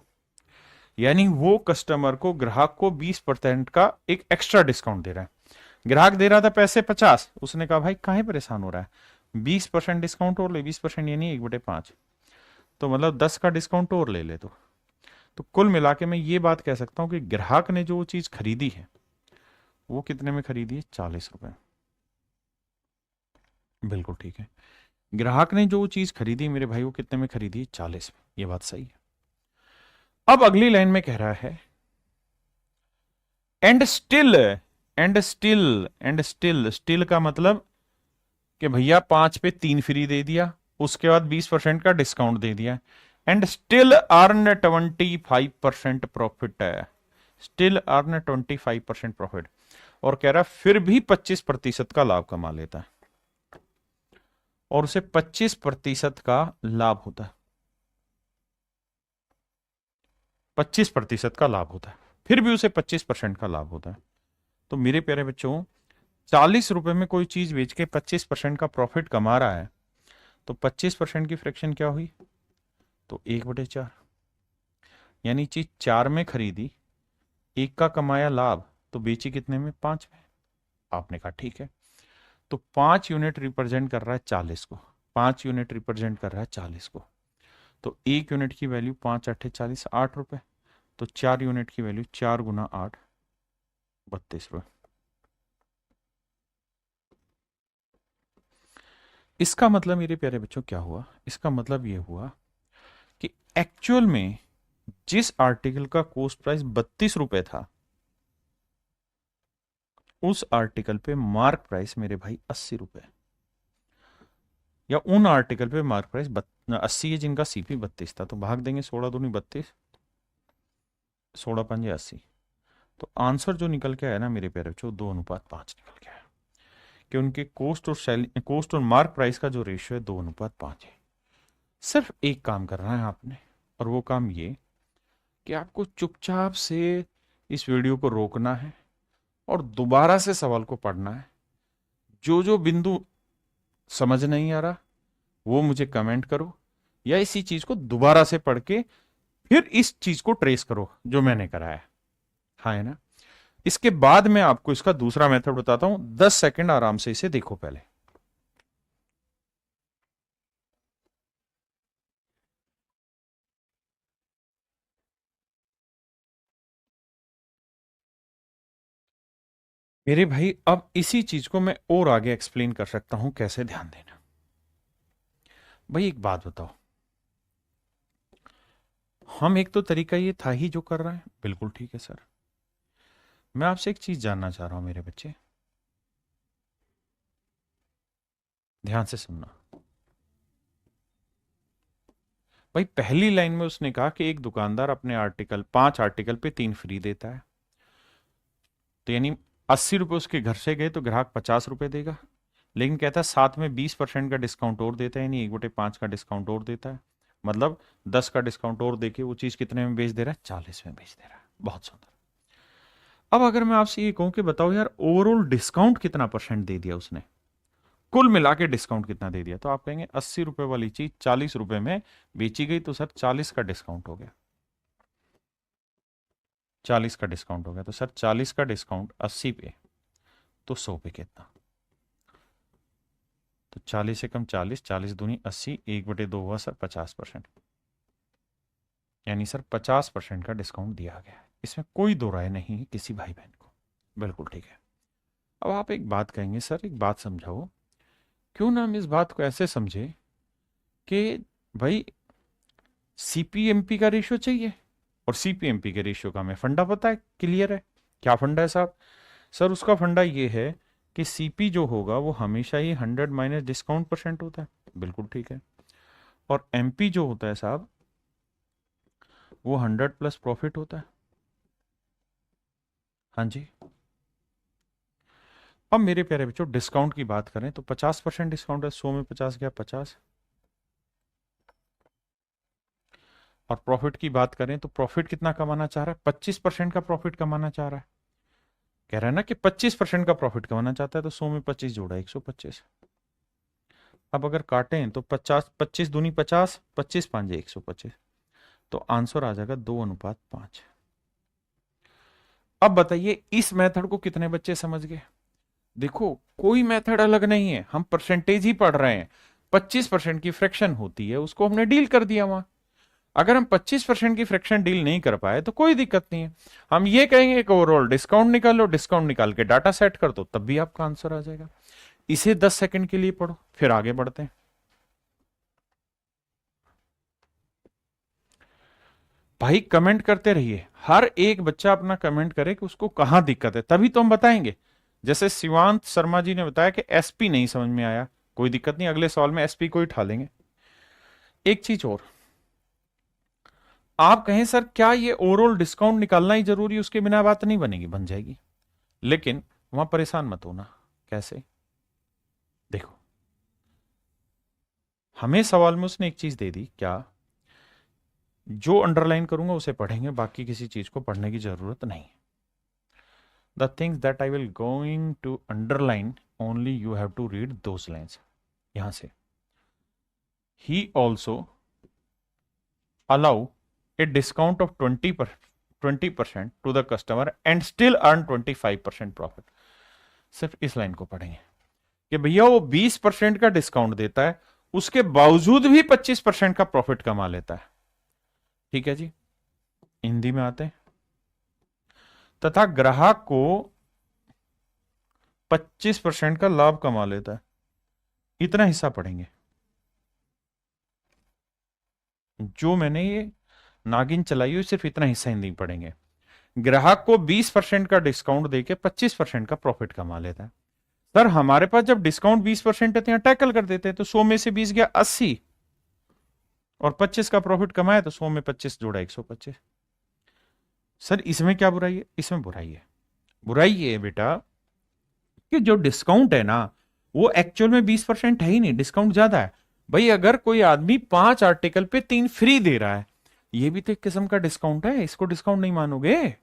यानी वो कस्टमर को, ग्राहक को 20% का एक एक्स्ट्रा डिस्काउंट दे रहा है। ग्राहक दे रहा था पैसे 50, उसने कहा भाई काहे परेशान हो रहा है, 20% डिस्काउंट और ले, 20% यानी 1/5, तो मतलब 10 का डिस्काउंट और ले ले। तो कुल मिला के मैं ये बात कह सकता हूं कि ग्राहक ने जो चीज खरीदी है वो कितने में खरीदी है? 40 रुपए। बिल्कुल ठीक है, ग्राहक ने जो चीज खरीदी मेरे भाई वो कितने में खरीदी है? 40 में। ये बात सही है। अब अगली लाइन में कह रहा है एंड स्टिल, स्टिल का मतलब कि भैया 5 पे 3 फ्री दे दिया, उसके बाद 20% का डिस्काउंट दे दिया, एंड स्टिल अर्न 25% प्रॉफिट है, स्टिल अर्न 25% प्रॉफिट। और कह रहा है फिर भी 25% का लाभ कमा लेता है, और उसे 25% का लाभ होता है, 25% का लाभ होता है, फिर भी उसे 25% का लाभ होता है। तो मेरे प्यारे बच्चों 40 रुपए में कोई चीज बेच के 25% का प्रॉफिट कमा रहा है, तो 25% की फ्रैक्शन क्या हुई? तो 1/4, यानी चीज 4 में खरीदी, 1 का कमाया लाभ, तो बेची कितने में? 5 में। आपने कहा ठीक है। तो 5 यूनिट रिप्रेजेंट कर रहा है 40 को, 5 यूनिट रिप्रेजेंट कर रहा है 40 को। तो 1 यूनिट की वैल्यू 5 8 40, 8 रुपए। तो 4 यूनिट की वैल्यू 4 गुना 8, 32 रुपए। इसका मतलब मेरे प्यारे बच्चों क्या हुआ? इसका मतलब ये हुआ कि एक्चुअल में जिस आर्टिकल का कॉस्ट प्राइस 32 रुपए था, उस आर्टिकल पे मार्क प्राइस मेरे भाई 80 रुपए, या उन आर्टिकल पे मार्क प्राइस 80 है जिनका सीपी 32 था। तो भाग देंगे 16 दूनी 32, 16 पंजे 80। तो आंसर जो निकल के आया ना मेरे प्यारे बच्चों, 2:5 निकल के आया कि उनके कोस्ट और मार्क प्राइस का जो रेशियो है 2:5 है। सिर्फ एक काम करना है आपने, और वो काम ये कि आपको चुपचाप से इस वीडियो को रोकना है और दोबारा से सवाल को पढ़ना है। जो जो बिंदु समझ नहीं आ रहा वो मुझे कमेंट करो, या इसी चीज को दोबारा से पढ़ के फिर इस चीज को ट्रेस करो जो मैंने कराया। हाँ है ना? इसके बाद मैं आपको इसका दूसरा मेथड बताता हूं। 10 सेकंड आराम से इसे देखो पहले। मेरे भाई अब इसी चीज को मैं और आगे एक्सप्लेन कर सकता हूं कैसे, ध्यान देना। भाई एक बात बताओ, हम एक तो तरीका ये था ही जो कर रहे हैं, बिल्कुल ठीक है सर। मैं आपसे एक चीज जानना चाह रहा हूं मेरे बच्चे, ध्यान से सुनना। भाई पहली लाइन में उसने कहा कि एक दुकानदार अपने आर्टिकल 5 आर्टिकल पे 3 फ्री देता है। तो यानी 80 रुपए उसके घर से गए तो ग्राहक 50 रुपए देगा, लेकिन कहता है साथ में 20% का डिस्काउंट और देता है, यानी 1/5 का डिस्काउंट और देता है। मतलब 10 का डिस्काउंट और देके वो चीज कितने में बेच दे रहा है? 40 में बेच दे रहा है। बहुत सुंदर। अब अगर मैं आपसे ये कहूं कि बताओ यार ओवरऑल डिस्काउंट कितना परसेंट दे दिया उसने, कुल मिला के डिस्काउंट कितना दे दिया? तो आप कहेंगे 80 रुपए वाली चीज 40 रुपए में बेची गई, तो सर 40 का डिस्काउंट हो गया। 40 का डिस्काउंट हो गया, तो सर 40 का डिस्काउंट 80 पे तो 100 पे कितना? तो 40 से कम 40, 40 दूनी 80, 1/2 हुआ सर 50%। यानी सर 50% का डिस्काउंट दिया गया है। इसमें कोई दो राय नहीं है किसी भाई बहन को, बिल्कुल ठीक है। अब आप एक बात कहेंगे सर एक बात समझाओ, क्यों ना हम इस बात को ऐसे समझे कि भाई सीपीएमपी का रेशियो चाहिए, और सीपीएमपी के रेशियो का हमें फंडा पता है, क्लियर है। क्या फंडा है साहब? सर उसका फंडा ये है कि सीपी जो होगा वो हमेशा ही 100 माइनस डिस्काउंट परसेंट होता है, बिल्कुल ठीक है। और एमपी जो होता है साहब वो 100 प्लस प्रॉफिट होता है। हाँ जी। अब मेरे प्यारे बच्चों डिस्काउंट की बात करें तो 50% डिस्काउंट है, 100 में 50 गया 50। और प्रॉफिट की बात करें तो प्रॉफिट कितना कमाना चाह रहा है? 25% का प्रॉफिट कमाना चाह रहा है। कह रहा है ना कि 25% का प्रॉफिट कमाना चाहता है, तो 100 में 25 जोड़ा 125। अब अगर काटें तो 50, 25 दूनी 50, 25 पांजे 125। तो आंसर आ जाएगा 2:5। अब बताइए इस मेथड को कितने बच्चे समझ गए? देखो कोई मेथड अलग नहीं है, हम परसेंटेज ही पढ़ रहे हैं। 25% की फ्रैक्शन होती है, उसको हमने डील कर दिया वहां। अगर हम 25% की फ्रैक्शन डील नहीं कर पाए तो कोई दिक्कत नहीं है, हम ये कहेंगे कि ओवरऑल डिस्काउंट निकालो, डिस्काउंट निकाल के डाटा सेट कर दो, तब भी आपका आंसर आ जाएगा। इसे 10 सेकंड के लिए पढ़ो, फिर आगे बढ़ते हैं। भाई कमेंट करते रहिए, हर एक बच्चा अपना कमेंट करे कि उसको कहां दिक्कत है, तभी तो हम बताएंगे। जैसे शिवांत शर्मा जी ने बताया कि एसपी नहीं समझ में आया, कोई दिक्कत नहीं, अगले सवाल में एसपी को ही उठा लेंगे। एक चीज और, आप कहें सर क्या ये ओवरऑल डिस्काउंट निकालना ही जरूरी, उसके बिना बात नहीं बनेगी? बन जाएगी, लेकिन वहां परेशान मत होना। कैसे? देखो हमें सवाल में उसने एक चीज दे दी, क्या? जो अंडरलाइन करूंगा उसे पढ़ेंगे, बाकी किसी चीज को पढ़ने की जरूरत नहीं। The things that I will going to underline only you have to read those lines. यहां से ही also allow a discount of 20% to the customer and still earn 25% profit। सिर्फ इस लाइन को पढ़ेंगे। कि भैया वो 20% का डिस्काउंट देता है, उसके बावजूद भी 25% का प्रॉफिट कमा लेता है। ठीक है जी, हिंदी में आते हैं। तथा ग्राहक को 25% का लाभ कमा लेता है। इतना हिस्सा पढ़ेंगे जो मैंने ये नागिन चलाई हुई, सिर्फ इतना हिस्सा हिंदी में पढ़ेंगे। ग्राहक को 20% का डिस्काउंट देके 25% का प्रॉफिट कमा लेता है। सर हमारे पास जब डिस्काउंट 20% है तो यहां टैकल कर देते हैं, तो 100 में से 20 गया 80, और 25 का प्रॉफिट कमाया तो 100 में 25 जोड़ा 125। सर इसमें क्या बुराई है? इसमें बुराई है, बुराई ये है बेटा कि जो डिस्काउंट है ना, वो एक्चुअल में 20% है ही नहीं, डिस्काउंट ज्यादा है। भाई अगर कोई आदमी 5 आर्टिकल पे 3 फ्री दे रहा है, ये भी तो एक किस्म का डिस्काउंट है, इसको डिस्काउंट नहीं मानोगे?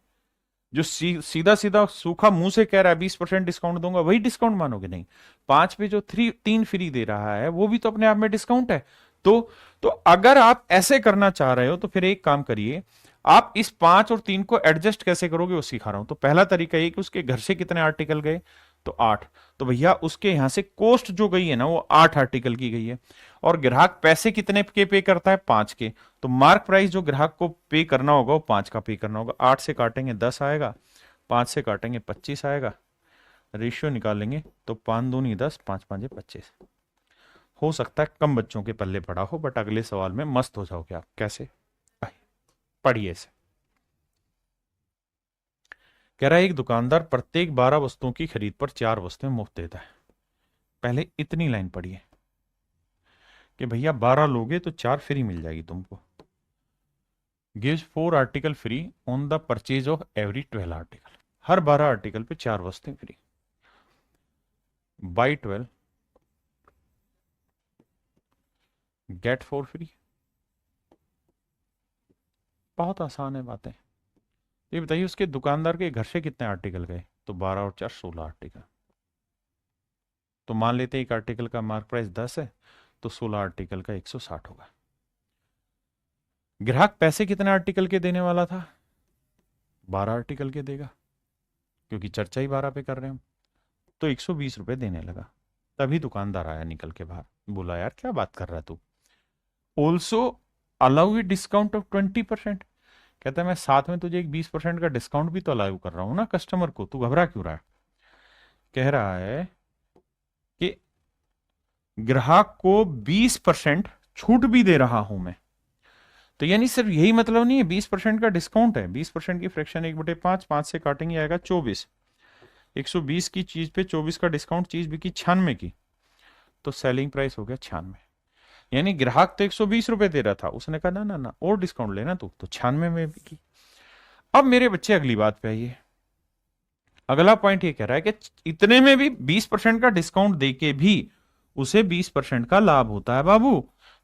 जो सीधा सीधा सूखा मुंह से कह रहा है 20% डिस्काउंट दूंगा, वही डिस्काउंट मानोगे? नहीं। 5 पे जो 3 फ्री दे रहा है वो भी तो अपने आप में डिस्काउंट है। तो तो अगर आप ऐसे करना चाह रहे हो तो फिर एक काम करिए, आप इस 5 और 3 को एडजस्ट कैसे करोगे वो सिखा रहा हूं। तो पहला तरीका ये कि उसके घर से कितने आर्टिकल गए, तो 8। तो भैया उसके यहां से कॉस्ट जो गई है ना, वो 8 आर्टिकल की गई है। और ग्राहक पैसे कितने के पे करता है? 5 के। तो मार्क प्राइस जो ग्राहक को पे करना होगा वो 5 का पे करना होगा। 8 से काटेंगे 10 आएगा, 5 से काटेंगे 25 आएगा, रेशियो निकालेंगे तो 5 दूनी 10, 5 5 25। हो सकता है कम बच्चों के पल्ले पड़ा हो, बट अगले सवाल में मस्त हो जाओगे आप। कैसे? पढ़िए इसे। कह रहा है एक दुकानदार प्रत्येक 12 वस्तुओं की खरीद पर 4 वस्तुएं मुफ्त देता है। पहले इतनी लाइन पढ़िए कि भैया 12 लोगे तो 4 फ्री मिल जाएगी तुमको। Gives 4 article free on the purchase of every 12 article. Her 12 article पे 4 वस्तुएं फ्री। By 12 gate 4 free. बहुत आसान है बातें। ये बताइए उसके दुकानदार के घर से कितने आर्टिकल गए, तो 12 और 4 16 आर्टिकल। तो मान लेते हैं एक आर्टिकल का मार्क प्राइस 10 है, तो 16 आर्टिकल का 160 होगा। ग्राहक पैसे कितने आर्टिकल के देने वाला था? 12 आर्टिकल के देगा, क्योंकि चर्चा ही 12 पे कर रहे हैं हम। तो 120 रुपए देने लगा। तभी दुकानदार आया निकल के बाहर, बोला यार क्या बात कर रहा है तू, also allow A discount of 20%। कहता है मैं साथ में तुझे एक 20% का डिस्काउंट भी तो अलाउ कर रहा हूं ना कस्टमर को, तू घबरा क्यों रहा है? कह रहा है कि ग्राहक को 20% छूट भी दे रहा हूं मैं। तो यानी सिर्फ यही मतलब नहीं है 20% का डिस्काउंट है। 20% की फ्रैक्शन 1/5, 5 से काटेंगे आएगा 24। 120 की चीज पे 24 का डिस्काउंट, चीज बिकी 96 की, तो सेलिंग प्राइस हो गया 96। यानी ग्राहक तो 120 रुपए दे रहा था, उसने कहा ना ना ना और डिस्काउंट लेना तू, तो 96 में बिकी। अब मेरे बच्चे अगली बात पे आइए। अगला पॉइंट ये कह रहा है कि इतने में भी 20% का डिस्काउंट देके भी उसे 20% का लाभ होता है बाबू।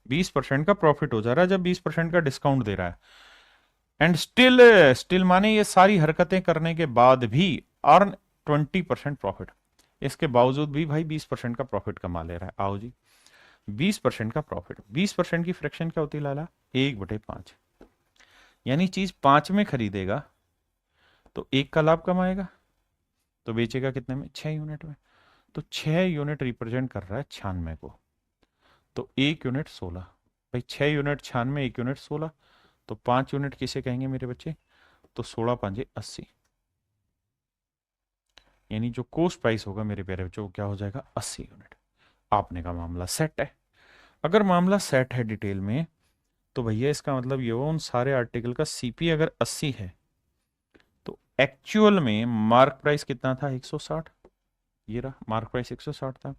20% का प्रॉफिट हो जा रहा है जब 20% का डिस्काउंट दे रहा है। एंड स्टिल स्टिल माने ये सारी हरकतें करने के बाद भी अर्न 20% प्रॉफिट। इसके बावजूद भी भाई 20% का प्रॉफिट कमा ले रहा है। आओ जी, 20% का प्रॉफिट, 20% की फ्रैक्शन क्या होती है लाला? 1/5। यानी चीज 5 में खरीदेगा तो 1 का लाभ कमाएगा, तो बेचेगा कितने में? 6 यूनिट में। तो 6 यूनिट रिप्रेजेंट कर रहा है 96 को, तो 1 यूनिट 16। भाई 6 यूनिट 96, 1 यूनिट 16, तो 5 यूनिट किसे कहेंगे मेरे बच्चे? तो 16 5 80। यानी जो कोस्ट प्राइस होगा मेरे प्यारे बच्चों वो क्या हो जाएगा? 80 यूनिट। आपने का मामला सेट है। अगर मामला सेट है डिटेल में, तो भैया इसका मतलब ये हुआ उन सारे आर्टिकल का सीपी अगर 80 है तो एक्चुअल में मार्क प्राइस कितना था? 160। ये रहा मार्क प्राइस 160 था।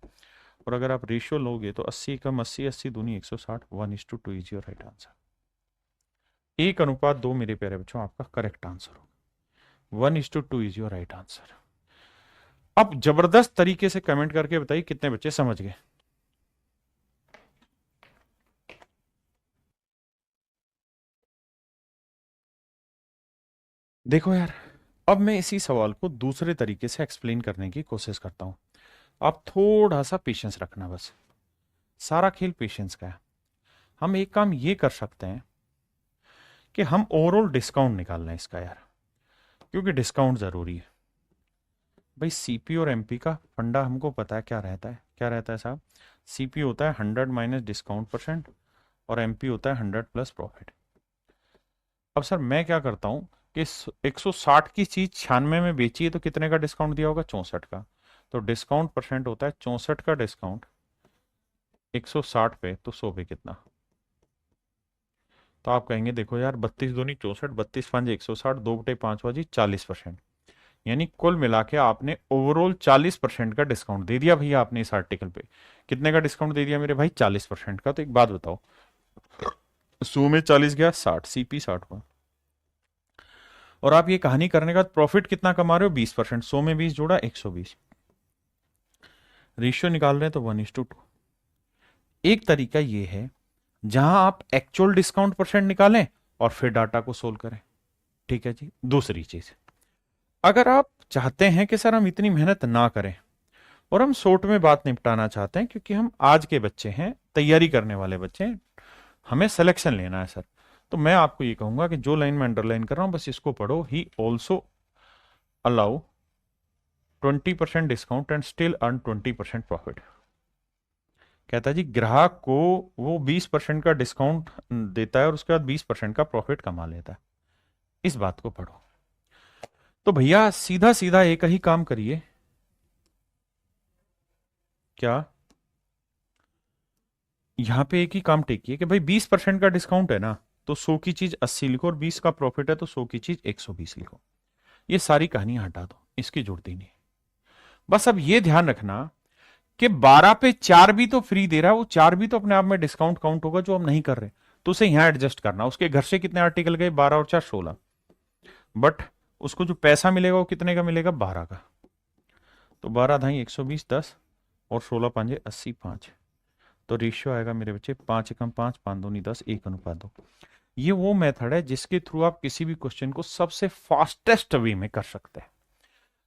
और अगर आप रेशियो लोगे तो 80 कम 80, 80 दूनी 160, 1:2 इज योर राइट आंसर। 1:2 मेरे प्यारे बच्चों आपका करेक्ट आंसर होगा। 1:2 इज योर राइट आंसर। अब जबरदस्त तरीके से कमेंट करके बताइए कितने बच्चे समझ गए। देखो यार, अब मैं इसी सवाल को दूसरे तरीके से एक्सप्लेन करने की कोशिश करता हूं। आप थोड़ा सा पेशेंस रखना, बस सारा खेल पेशेंस का है। हम एक काम ये कर सकते हैं कि हम ओवरऑल डिस्काउंट निकाल लें इसका यार, क्योंकि डिस्काउंट जरूरी है। भाई सीपी और एमपी का फंडा हमको पता है क्या रहता है क्या रहता है साहब, सीपी होता है 100 माइनस डिस्काउंट परसेंट और एमपी होता है 100 प्लस प्रॉफिट। अब सर मैं क्या करता हूं कि 160 की चीज 96 में बेची है तो कितने का डिस्काउंट दिया होगा, 64 का। तो डिस्काउंट परसेंट होता है 64 का डिस्काउंट 160 पे, तो 100 पे कितना। तो आप कहेंगे देखो यार 32 दूनी 64, 32 160, 2/5 बाजी 40%। यानी कुल मिला के आपने ओवरऑल 40% का डिस्काउंट दे दिया भैया आपने इस आर्टिकल पे। कितने का डिस्काउंट दे दिया मेरे भाई, 40% का। तो एक बात बताओ, 100 में 40 गया 60, सीपी 60 हुआ। और आप ये कहानी करने का प्रॉफिट कितना कमा रहे हो, 20%। 100 में 20 जोड़ा 120, रेशियो निकाल रहे हैं तो 1:2। एक तरीका ये है जहां आप एक्चुअल डिस्काउंट परसेंट निकालें और फिर डाटा को सोल्व करें। ठीक है जी। दूसरी चीज, अगर आप चाहते हैं कि सर हम इतनी मेहनत ना करें और हम शॉर्ट में बात निपटाना चाहते हैं, क्योंकि हम आज के बच्चे हैं, तैयारी करने वाले बच्चे हैं, हमें सिलेक्शन लेना है सर, तो मैं आपको ये कहूंगा कि जो लाइन में अंडरलाइन कर रहा हूं बस इसको पढ़ो। He also allow 20% discount and still earn 20% profit. कहता है जी ग्राहक को वो 20% का डिस्काउंट देता है और उसके बाद 20% का प्रॉफिट कमा लेता है। इस बात को पढ़ो। तो भैया सीधा सीधा एक ही काम करिए, क्या यहां पे एक ही काम टेकिए कि भाई 20% का डिस्काउंट है ना, तो 100 की चीज 80 लिखो, और 20 का प्रॉफिट है तो 100 की चीज 120 लिखो। ये सारी कहानियां हटा दो, इसकी जरूरत ही नहीं। बस अब ये ध्यान रखना कि 12 पे 4 भी तो फ्री दे रहा है, वो 4 भी तो अपने आप में डिस्काउंट काउंट होगा जो हम नहीं कर रहे, तो उसे यहां एडजस्ट करना। उसके घर से कितने आर्टिकल गए, 12 और 4 16, बट उसको जो पैसा मिलेगा वो कितने का मिलेगा, 12 का। तो 12 धाई 120, 10 और 16 पांजे 80, 5। तो रेशियो आएगा मेरे बच्चे 5 एकम 5, 5 दूनी 10, 1:2। ये वो मेथड है जिसके थ्रू आप किसी भी क्वेश्चन को सबसे फास्टेस्ट वे में कर सकते हैं,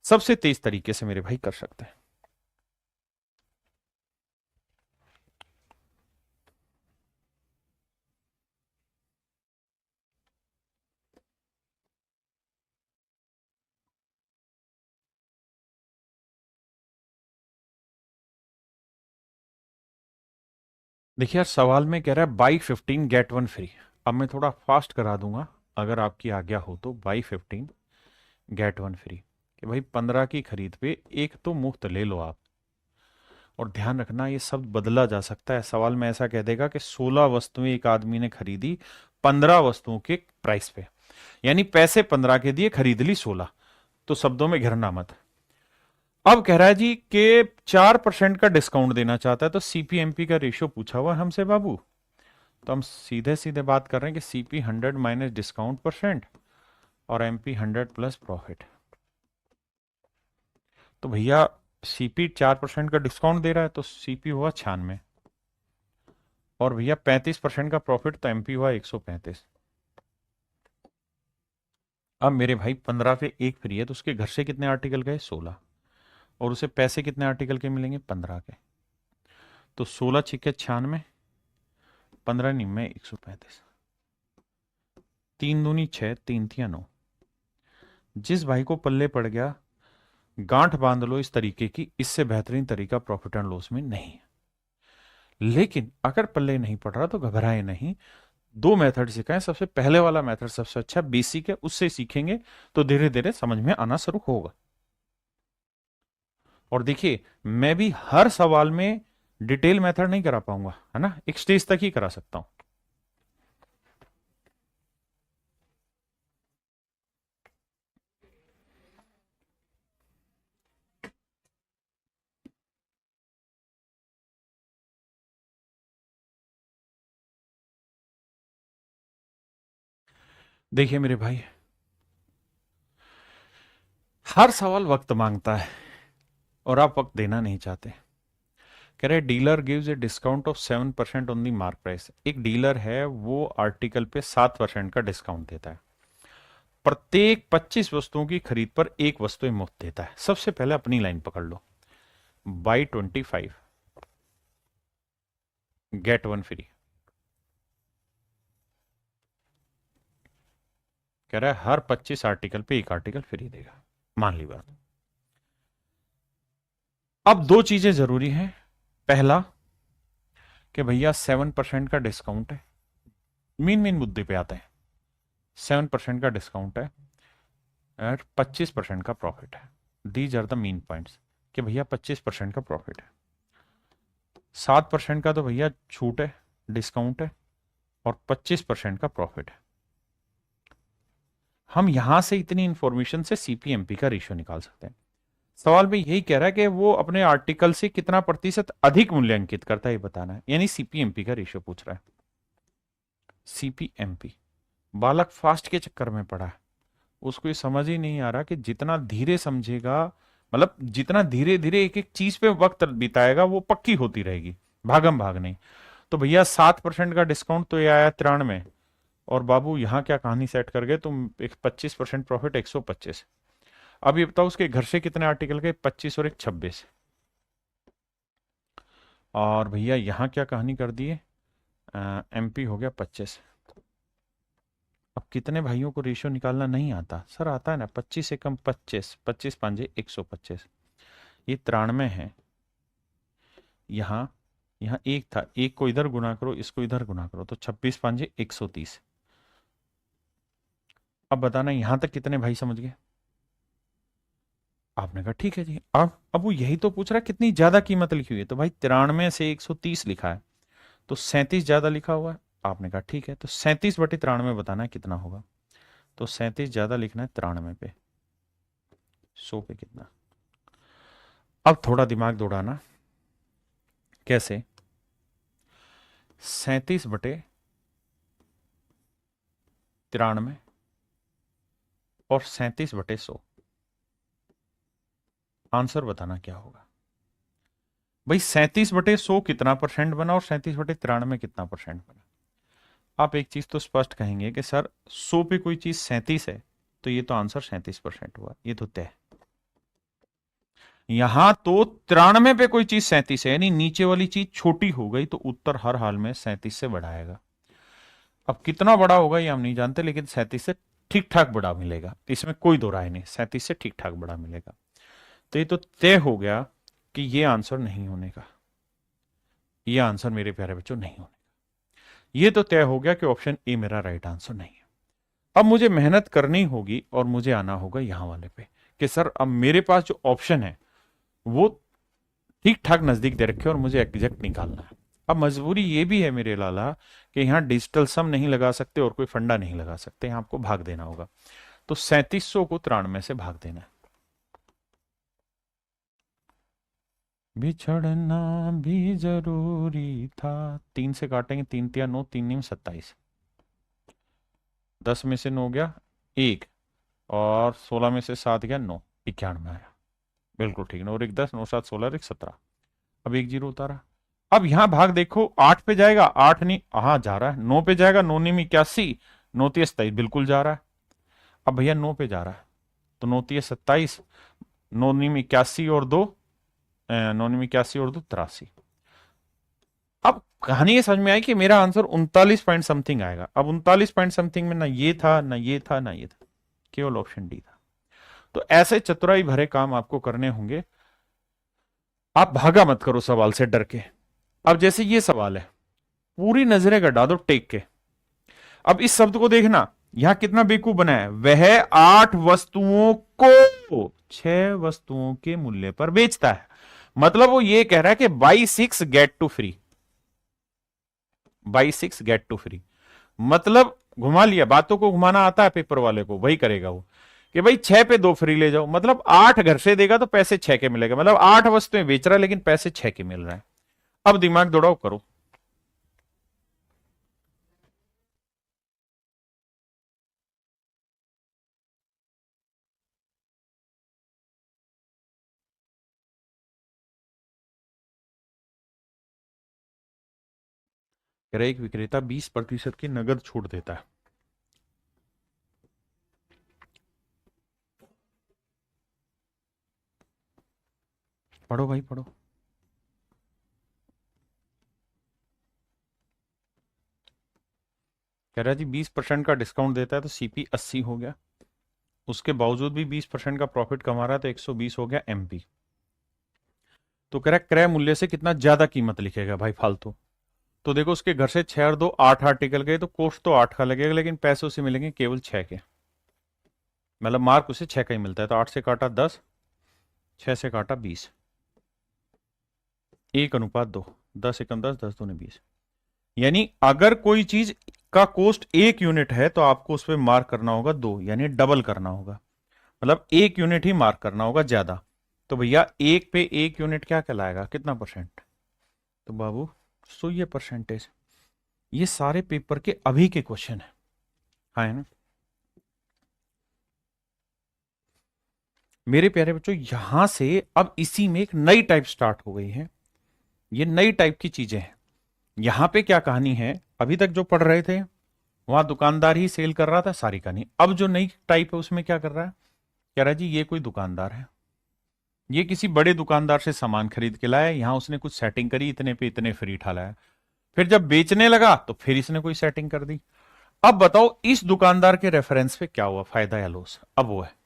सबसे तेज तरीके से मेरे भाई कर सकते हैं। देखिए यार सवाल में कह रहा है बाई 15 गेट 1 फ्री। अब मैं थोड़ा फास्ट करा दूंगा अगर आपकी आज्ञा हो तो। बाई 15 गेट 1 फ्री, कि भाई 15 की खरीद पे एक तो मुफ्त ले लो आप। और ध्यान रखना ये शब्द बदला जा सकता है। सवाल में ऐसा कह देगा कि 16 वस्तुएं एक आदमी ने खरीदी 15 वस्तुओं के प्राइस पे, यानी पैसे 15 के दिए खरीद ली 16। तो शब्दों में घिरना मत। अब कह रहा है जी कि 4% का डिस्काउंट देना चाहता है, तो सीपीएमपी का रेशियो पूछा हुआ है हमसे बाबू। तो हम सीधे सीधे बात कर रहे हैं कि सीपी 100 माइनस डिस्काउंट परसेंट और एमपी 100 प्लस प्रॉफिट। तो भैया सीपी 4% का डिस्काउंट दे रहा है तो सीपी हुआ 96, और भैया 35% का प्रॉफिट तो एमपी हुआ 135। अब मेरे भाई 15 पे एक फ्री है तो उसके घर से कितने आर्टिकल गए, 16, और उसे पैसे कितने आर्टिकल के मिलेंगे, 15 के। तो 16 छिके 96, 15 निम्न 135, 3 दूनी 6, 3 थिया 9। जिस भाई को पल्ले पड़ गया गांठ बांध लो इस तरीके की, इससे बेहतरीन तरीका प्रॉफिट एंड लॉस में नहीं है। लेकिन अगर पल्ले नहीं पड़ रहा तो घबराए नहीं। दो मेथड सिखाएं, सबसे पहले वाला मेथड सबसे अच्छा बेसिक है, उससे सीखेंगे तो धीरे धीरे समझ में आना शुरू होगा। और देखिए मैं भी हर सवाल में डिटेल मेथड नहीं करा पाऊंगा, है ना, एक स्टेज तक ही करा सकता हूं। देखिए मेरे भाई हर सवाल वक्त मांगता है और आप वक्त देना नहीं चाहते। कह रहे dealer gives A discount of 7% on the mark price. एक डीलर है वो आर्टिकल पे 7% का डिस्काउंट देता है, प्रत्येक 25 वस्तुओं की खरीद पर एक वस्तु मुफ्त देता है। सबसे पहले अपनी लाइन पकड़ लो, बाई 25 गेट 1 फ्री। कह रहा है हर 25 आर्टिकल पे एक आर्टिकल फ्री देगा, मान ली बात। अब दो चीजें जरूरी हैं, पहला कि भैया 7% का डिस्काउंट है, मेन मुद्दे पे आते हैं। 7% का डिस्काउंट है और 25% का प्रॉफिट है। These are the main points कि भैया 25% का प्रॉफिट है, 7% का तो भैया छूट है, डिस्काउंट है, और 25% का प्रॉफिट है। हम यहां से इतनी इंफॉर्मेशन से सीपीएमपी का रेशियो निकाल सकते हैं। सवाल में यही कह रहा है कि वो अपने आर्टिकल से कितना प्रतिशत अधिक मूल्यांकित करता है, ये बताना है, यानी सीपीएमपी का रेशियो पूछ रहा है। सीपीएमपी, बालक फास्ट के चक्कर में पड़ा है, उसको ये समझ ही नहीं आ रहा कि जितना धीरे समझेगा, मतलब जितना धीरे धीरे एक एक चीज पे वक्त बिताएगा वो पक्की होती रहेगी, भागम भाग नहीं। तो भैया 7% का डिस्काउंट तो ये आया 93, और बाबू यहां क्या कहानी सेट कर गए तुम, एक 25% प्रॉफिट 125। अब ये बताओ उसके घर से कितने आर्टिकल गए, 25 और एक 26, और भैया यहां क्या कहानी कर दिए, एमपी हो गया 25। अब कितने भाइयों को रेशियो निकालना नहीं आता, सर आता है ना, 25 से कम 25, 25 पांजे 125, ये 93 है। यहाँ यहाँ एक था, एक को इधर गुना करो, इसको इधर गुना करो, तो 26 पांजे 130। अब बताना यहां तक कितने भाई समझ गए। आपने कहा ठीक है जी। अब वो यही तो पूछ रहा है कितनी ज्यादा कीमत लिखी हुई है, तो भाई 93 से 130 लिखा है, तो 37 ज्यादा लिखा हुआ है। आपने कहा ठीक है, तो 37/93 बताना है कितना होगा, तो 37 ज्यादा लिखना है 93 पे, 100 पे कितना। अब थोड़ा दिमाग दौड़ाना, कैसे, 37/93 और 37/100, आंसर बताना क्या होगा। भाई 37/100 कितना परसेंट बना और 37/93 कितना परसेंट बना। आप एक चीज तो स्पष्ट कहेंगे कि सर 100 पे कोई चीज 37 है, तो ये तो आंसर 37% हुआ, ये तो तय। यहां तो 93 पे कोई चीज 37 है, यानी नीचे वाली चीज छोटी हो गई, तो उत्तर हर हाल में 37 से बढ़ाएगा। अब कितना बड़ा होगा ये हम नहीं जानते, लेकिन 37 से ठीक ठाक बड़ा मिलेगा, इसमें कोई दो राय नहीं, 37 से ठीक ठाक बड़ा मिलेगा। तो ये तो तय हो गया कि ये आंसर नहीं होने का, ये आंसर मेरे प्यारे बच्चों नहीं होने का। ये तो तय हो गया कि ऑप्शन ए मेरा राइट आंसर नहीं है। अब मुझे मेहनत करनी होगी और मुझे आना होगा यहां वाले पे कि सर अब मेरे पास जो ऑप्शन है वो ठीक ठाक नजदीक दे रखे और मुझे एग्जैक्ट निकालना है। अब मजबूरी ये भी है मेरे लाला कि यहाँ डिजिटल सम नहीं लगा सकते और कोई फंडा नहीं लगा सकते, यहाँ आपको भाग देना होगा। तो 3700 को 93 से भाग देना है। बिछड़ना भी जरूरी था, 3 से काटेंगे, 3 तिया 9, 3 नीम 27, 10 में से 9 गया 1, और 16 में से 7 गया 9, 91 आया, बिल्कुल ठीक। 9 और 1 10, 9 7 16 और 1 17, अब 1 जीरो उतारा। अब यहां भाग देखो, 8 पे जाएगा, 8 नहीं, हाँ जा रहा है, 9 पे जाएगा, 9 नीम 81, 9 तिया 27, बिल्कुल जा रहा है। अब भैया 9 पे जा रहा है, तो 9 तिया 27, 9 नीम 81 और 2, 9 नीम 81 और 2 83। अब कहानी ये समझ में आई कि मेरा आंसर 39 पॉइंट समथिंग आएगा। अब 39 पॉइंट समथिंग में ना ये था ना ये था ना ये था, केवल ऑप्शन डी था। तो ऐसे चतुराई भरे काम आपको करने होंगे, आप भागा मत करो सवाल से डर के। अब जैसे ये सवाल है, पूरी नजरें गड़ा दो टेक के। अब इस शब्द को देखना, यहां कितना बेवकूफ बना है, वह 8 वस्तुओं को 6 वस्तुओं के मूल्य पर बेचता है। मतलब वो ये कह रहा है कि buy 6 get two free, buy 6 get two free. मतलब घुमा लिया, बातों को घुमाना आता है पेपर वाले को, वही करेगा वो कि भाई 6 पे 2 फ्री ले जाओ, मतलब 8 घर से देगा तो पैसे 6 के मिलेगा, मतलब 8 वस्तुएं बेच रहा है लेकिन पैसे 6 के मिल रहे हैं। अब दिमाग दौड़ाओ करो। कह रहा है एक विक्रेता 20% की नगद छूट देता है। पढ़ो भाई पढ़ो। कह रहा है जी 20% का डिस्काउंट देता है तो सीपी 80 हो गया, उसके बावजूद भी 20% का प्रॉफिट कमा रहा है तो 120 हो गया एमपी। तो कह रहा है क्रय मूल्य से कितना ज्यादा कीमत लिखेगा भाई फालतू। तो देखो उसके घर से 6 और 2 8 आर्टिकल गए, तो कोस्ट तो 8 का लगेगा, लेकिन पैसे उसे मिलेंगे केवल 6 के। मतलब मार्क उसे 6 का ही मिलता है। तो 8 से काटा 10, 6 से काटा 20, 1:2, 10 एकम 10, 10 दूनी 20। यानी अगर कोई चीज का कोस्ट 1 यूनिट है तो आपको उस पर मार्क करना होगा 2, यानी डबल करना होगा। मतलब 1 यूनिट ही मार्क करना होगा ज्यादा। तो भैया 1 पे 1 यूनिट क्या कहलाएगा, कितना परसेंट? तो बाबू सो ये परसेंटेज। ये सारे पेपर के अभी के क्वेश्चन है। हाँ है ना मेरे प्यारे बच्चों, यहां से अब इसी में एक नई टाइप स्टार्ट हो गई है। ये नई टाइप की चीजें हैं। यहां पे क्या कहानी है, अभी तक जो पढ़ रहे थे वहां दुकानदार ही सेल कर रहा था सारी कहानी। अब जो नई टाइप है उसमें क्या कर रहा है, कह रहा है जी ये कोई दुकानदार है, ये किसी बड़े दुकानदार से सामान खरीद के लाया, यहां उसने कुछ सेटिंग करी, इतने पे इतने फ्री ठालाया। फिर जब बेचने लगा तो फिर इसने कोई सेटिंग कर दी। अब बताओ इस दुकानदार के रेफरेंस पे क्या हुआ, फायदा या लॉस? अब वो है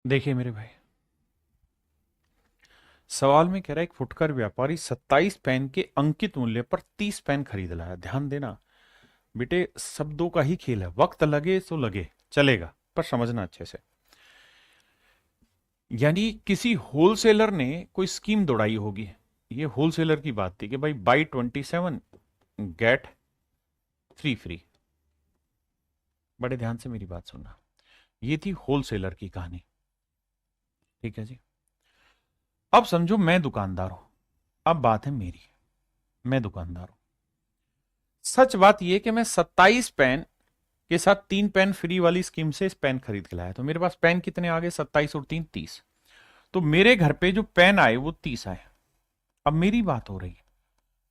देखिए मेरे भाई, सवाल में कह रहा है एक फुटकर व्यापारी 27 पेन के अंकित मूल्य पर 30 पेन खरीद लाया। ध्यान देना बेटे, शब्दों का ही खेल है, वक्त लगे तो लगे चलेगा, पर समझना अच्छे से। यानी किसी होलसेलर ने कोई स्कीम दौड़ाई होगी। ये होलसेलर की बात थी कि भाई बाई 27 गेट 3 फ्री। बड़े ध्यान से मेरी बात सुनना, ये थी होलसेलर की कहानी। ठीक है जी। अब समझो मैं दुकानदार हूं, अब बात है मेरी, मैं दुकानदार हूं। सच बात यह कि मैं 27 पेन के साथ 3 पेन फ्री वाली स्कीम से इस पेन खरीद के लाया। तो मेरे पास पेन कितने आ गए, 27 और 3 30। तो मेरे घर पे जो पेन आए वो 30 आए। अब मेरी बात हो रही है,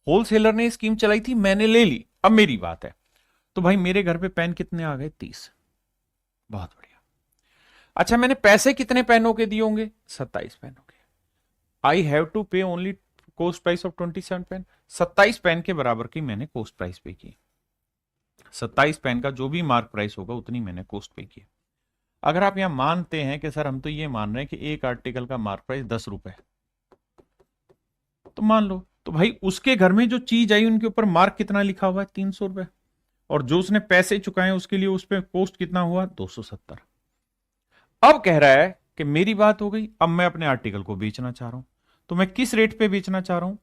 होलसेलर ने स्कीम चलाई थी, मैंने ले ली, अब मेरी बात है। तो भाई मेरे घर पे पेन कितने आ गए, 30। बहुत बढ़िया। अच्छा मैंने पैसे कितने पेनों के दिए होंगे, 27 पेनों के। I have to pay only cost price of 27 pen. 27 pen के बराबर की मैंने कोस्ट प्राइस पे की। 27 पेन का जो भी मार्क प्राइस होगा उतनी मैंने कोस्ट पे की। अगर आप यहां मानते हैं कि सर हम तो ये मान रहे हैं कि एक आर्टिकल का मार्क प्राइस 10 रुपए, तो मान लो। तो भाई उसके घर में जो चीज आई उनके ऊपर मार्क कितना लिखा हुआ है, 300 रुपए। और जो उसने पैसे चुकाए उसके लिए उस पर कोस्ट कितना हुआ, 270। अब कह रहा है कि मेरी बात हो गई, अब मैं अपने आर्टिकल को बेचना चाह रहा हूं। तो मैं किस रेट पे बेचना चाह रहा हूं?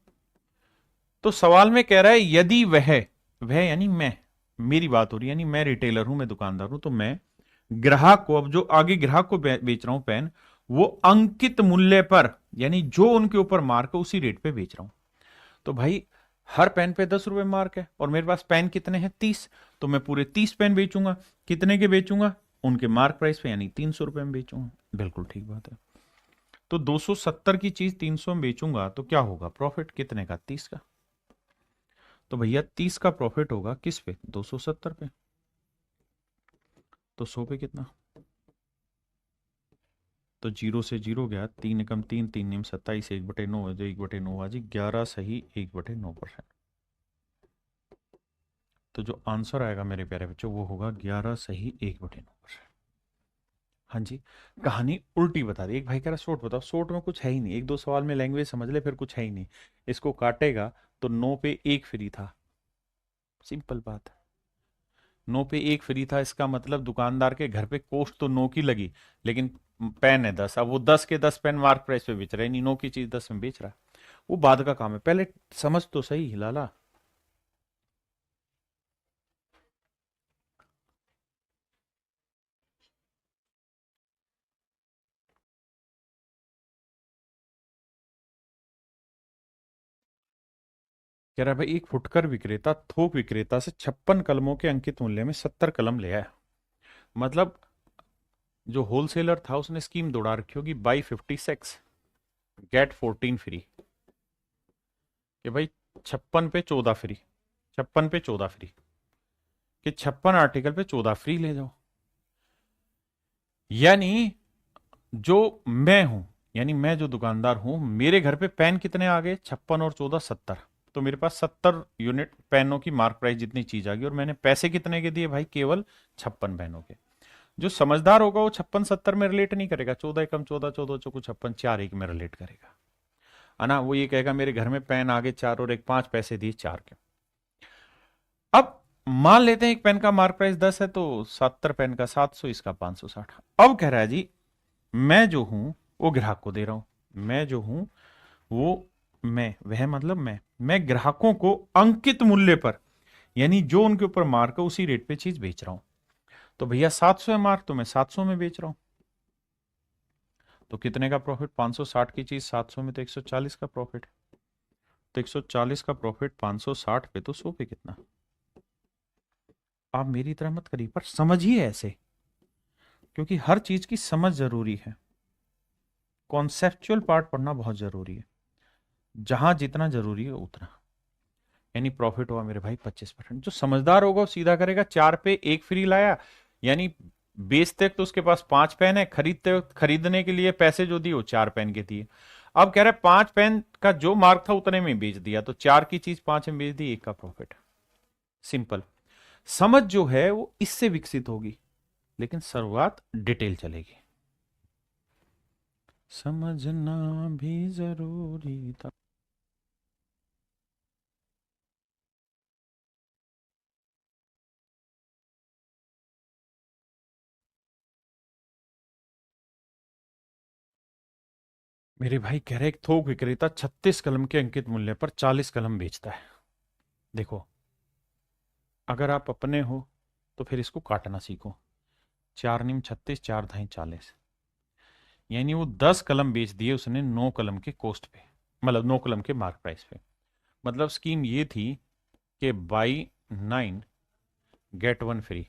तो सवाल में कह रहा है यदि वह यानी मैं, मेरी बात हो रही है, यानी मैं रिटेलर हूं, मैं दुकानदार हूं, तो मैं ग्राहक को, अब जो आगे ग्राहक को बेच रहा हूं पेन, वो अंकित मूल्य पर, यानी जो उनके ऊपर मार्क है उसी रेट पे बेच रहा हूं। तो भाई हर पेन पे 10 रुपए मार्क है और मेरे पास पेन कितने हैं, 30। तो मैं पूरे 30 पेन बेचूंगा। कितने के बेचूंगा, उनके मार्क प्राइस पे, यानी 300 रुपए में बेचूंगा। बिल्कुल ठीक बात है। तो 270 की चीज 300 में बेचूंगा तो क्या होगा, प्रॉफिट कितने का, 30 का। तो भैया 30 का प्रॉफिट होगा किस पे, 270 पे। तो 100 पे कितना, तो 0 से 0 गया, 3 एकम 3, 3 निम 27, 1/9, 1/9 आ जी 11 सही 1/9%। तो जो आंसर आएगा मेरे प्यारे बच्चों वो होगा 11 सही 1/9%। हाँ जी। कहानी उल्टी बता दी। एक भाई कह रहा शॉर्ट बताओ, शॉर्ट में कुछ है ही नहीं, एक दो सवाल में लैंग्वेज समझ ले, फिर कुछ है ही नहीं। इसको काटेगा तो 9 पे 1 फ्री था, सिंपल बात है। 9 पे 1 फ्री था, इसका मतलब दुकानदार के घर पे कोस्ट तो 9 की लगी, लेकिन पेन है 10। अब वो 10 के 10 पेन मार्क प्राइस पे बेच रहा है, नहीं 9 की चीज 10 में बेच रहा है। वो बाद का काम है, पहले समझ तो सही लाला। कह रहा है भाई एक फुटकर विक्रेता थोक विक्रेता से 56 कलमों के अंकित मूल्य में 70 कलम ले आया। मतलब जो होलसेलर था उसने स्कीम दौड़ा रखी होगी, बाई 56 गेट 14 फ्री। कि भाई 56 पे 14 फ्री, 56 पे 14 फ्री, कि 56 आर्टिकल पे 14 फ्री ले जाओ। यानी जो मैं हूं, यानी मैं जो दुकानदार हूं, मेरे घर पे पेन कितने आ गए, 56 और 14 70। तो मेरे पास 70 यूनिट पेनों की मार्क प्राइस जितनी चीज आ गई, और मैंने पैसे कितने के दिए भाई, केवल 56 पेनों के। जो समझदार होगा वो 56-70 में रिलेट नहीं करेगा, 14 एकम 14, 14 चौको 56, 4 एक में रिलेट करेगा, है ना। वो ये कहेगा मेरे घर में पेन आगे 4 और एक 5 पैसे दिए 4 के। अब मान लेते हैं एक पेन का मार्क प्राइस 10 है, तो 70 पेन का 700, इसका 560। अब कह रहा है जी मैं जो हूं वो ग्राहक को दे रहा हूं, मैं जो हूं वो, मैं वह मतलब मैं ग्राहकों को अंकित मूल्य पर, यानी जो उनके ऊपर मार्क है उसी रेट पे चीज बेच रहा हूं। तो भैया 700 है मार्क, तो मैं 700 में बेच रहा हूं। तो कितने का प्रॉफिट, 560 की चीज 700 में, तो 140 का प्रॉफिट। तो 140 का प्रॉफिट 560 पे, तो 100 पे कितना। आप मेरी तरह मत करिए, पर समझिए ऐसे, क्योंकि हर चीज की समझ जरूरी है। कॉन्सेप्चुअल पार्ट पढ़ना बहुत जरूरी है, जहां जितना जरूरी है उतना। यानी प्रॉफिट हुआ मेरे भाई 25%। जो समझदार होगा वो सीधा करेगा, 4 पे 1 फ्री लाया, यानी बेचते वक्त तो उसके पास 5 पेन है, खरीदते वक्त खरीदने के लिए पैसे जो दिए वो 4 पेन के दिए। अब कह रहे 5 पेन का जो मार्क था उतने में बेच दिया, तो 4 की चीज 5 में बेच दी, 1 का प्रॉफिट। सिंपल। समझ जो है वो इससे विकसित होगी, लेकिन शुरुआत डिटेल चलेगी। समझना भी जरूरी था। मेरे भाई कह रहे एक थोक विक्रेता 36 कलम के अंकित मूल्य पर 40 कलम बेचता है। देखो, अगर आप अपने हो तो फिर इसको काटना सीखो। 4 नीम 36, 4 धाई 40, यानी वो 10 कलम बेच दिए उसने 9 कलम के कॉस्ट पे, मतलब 9 कलम के मार्क प्राइस पे। मतलब स्कीम ये थी कि बाई 9 गेट 1 फ्री।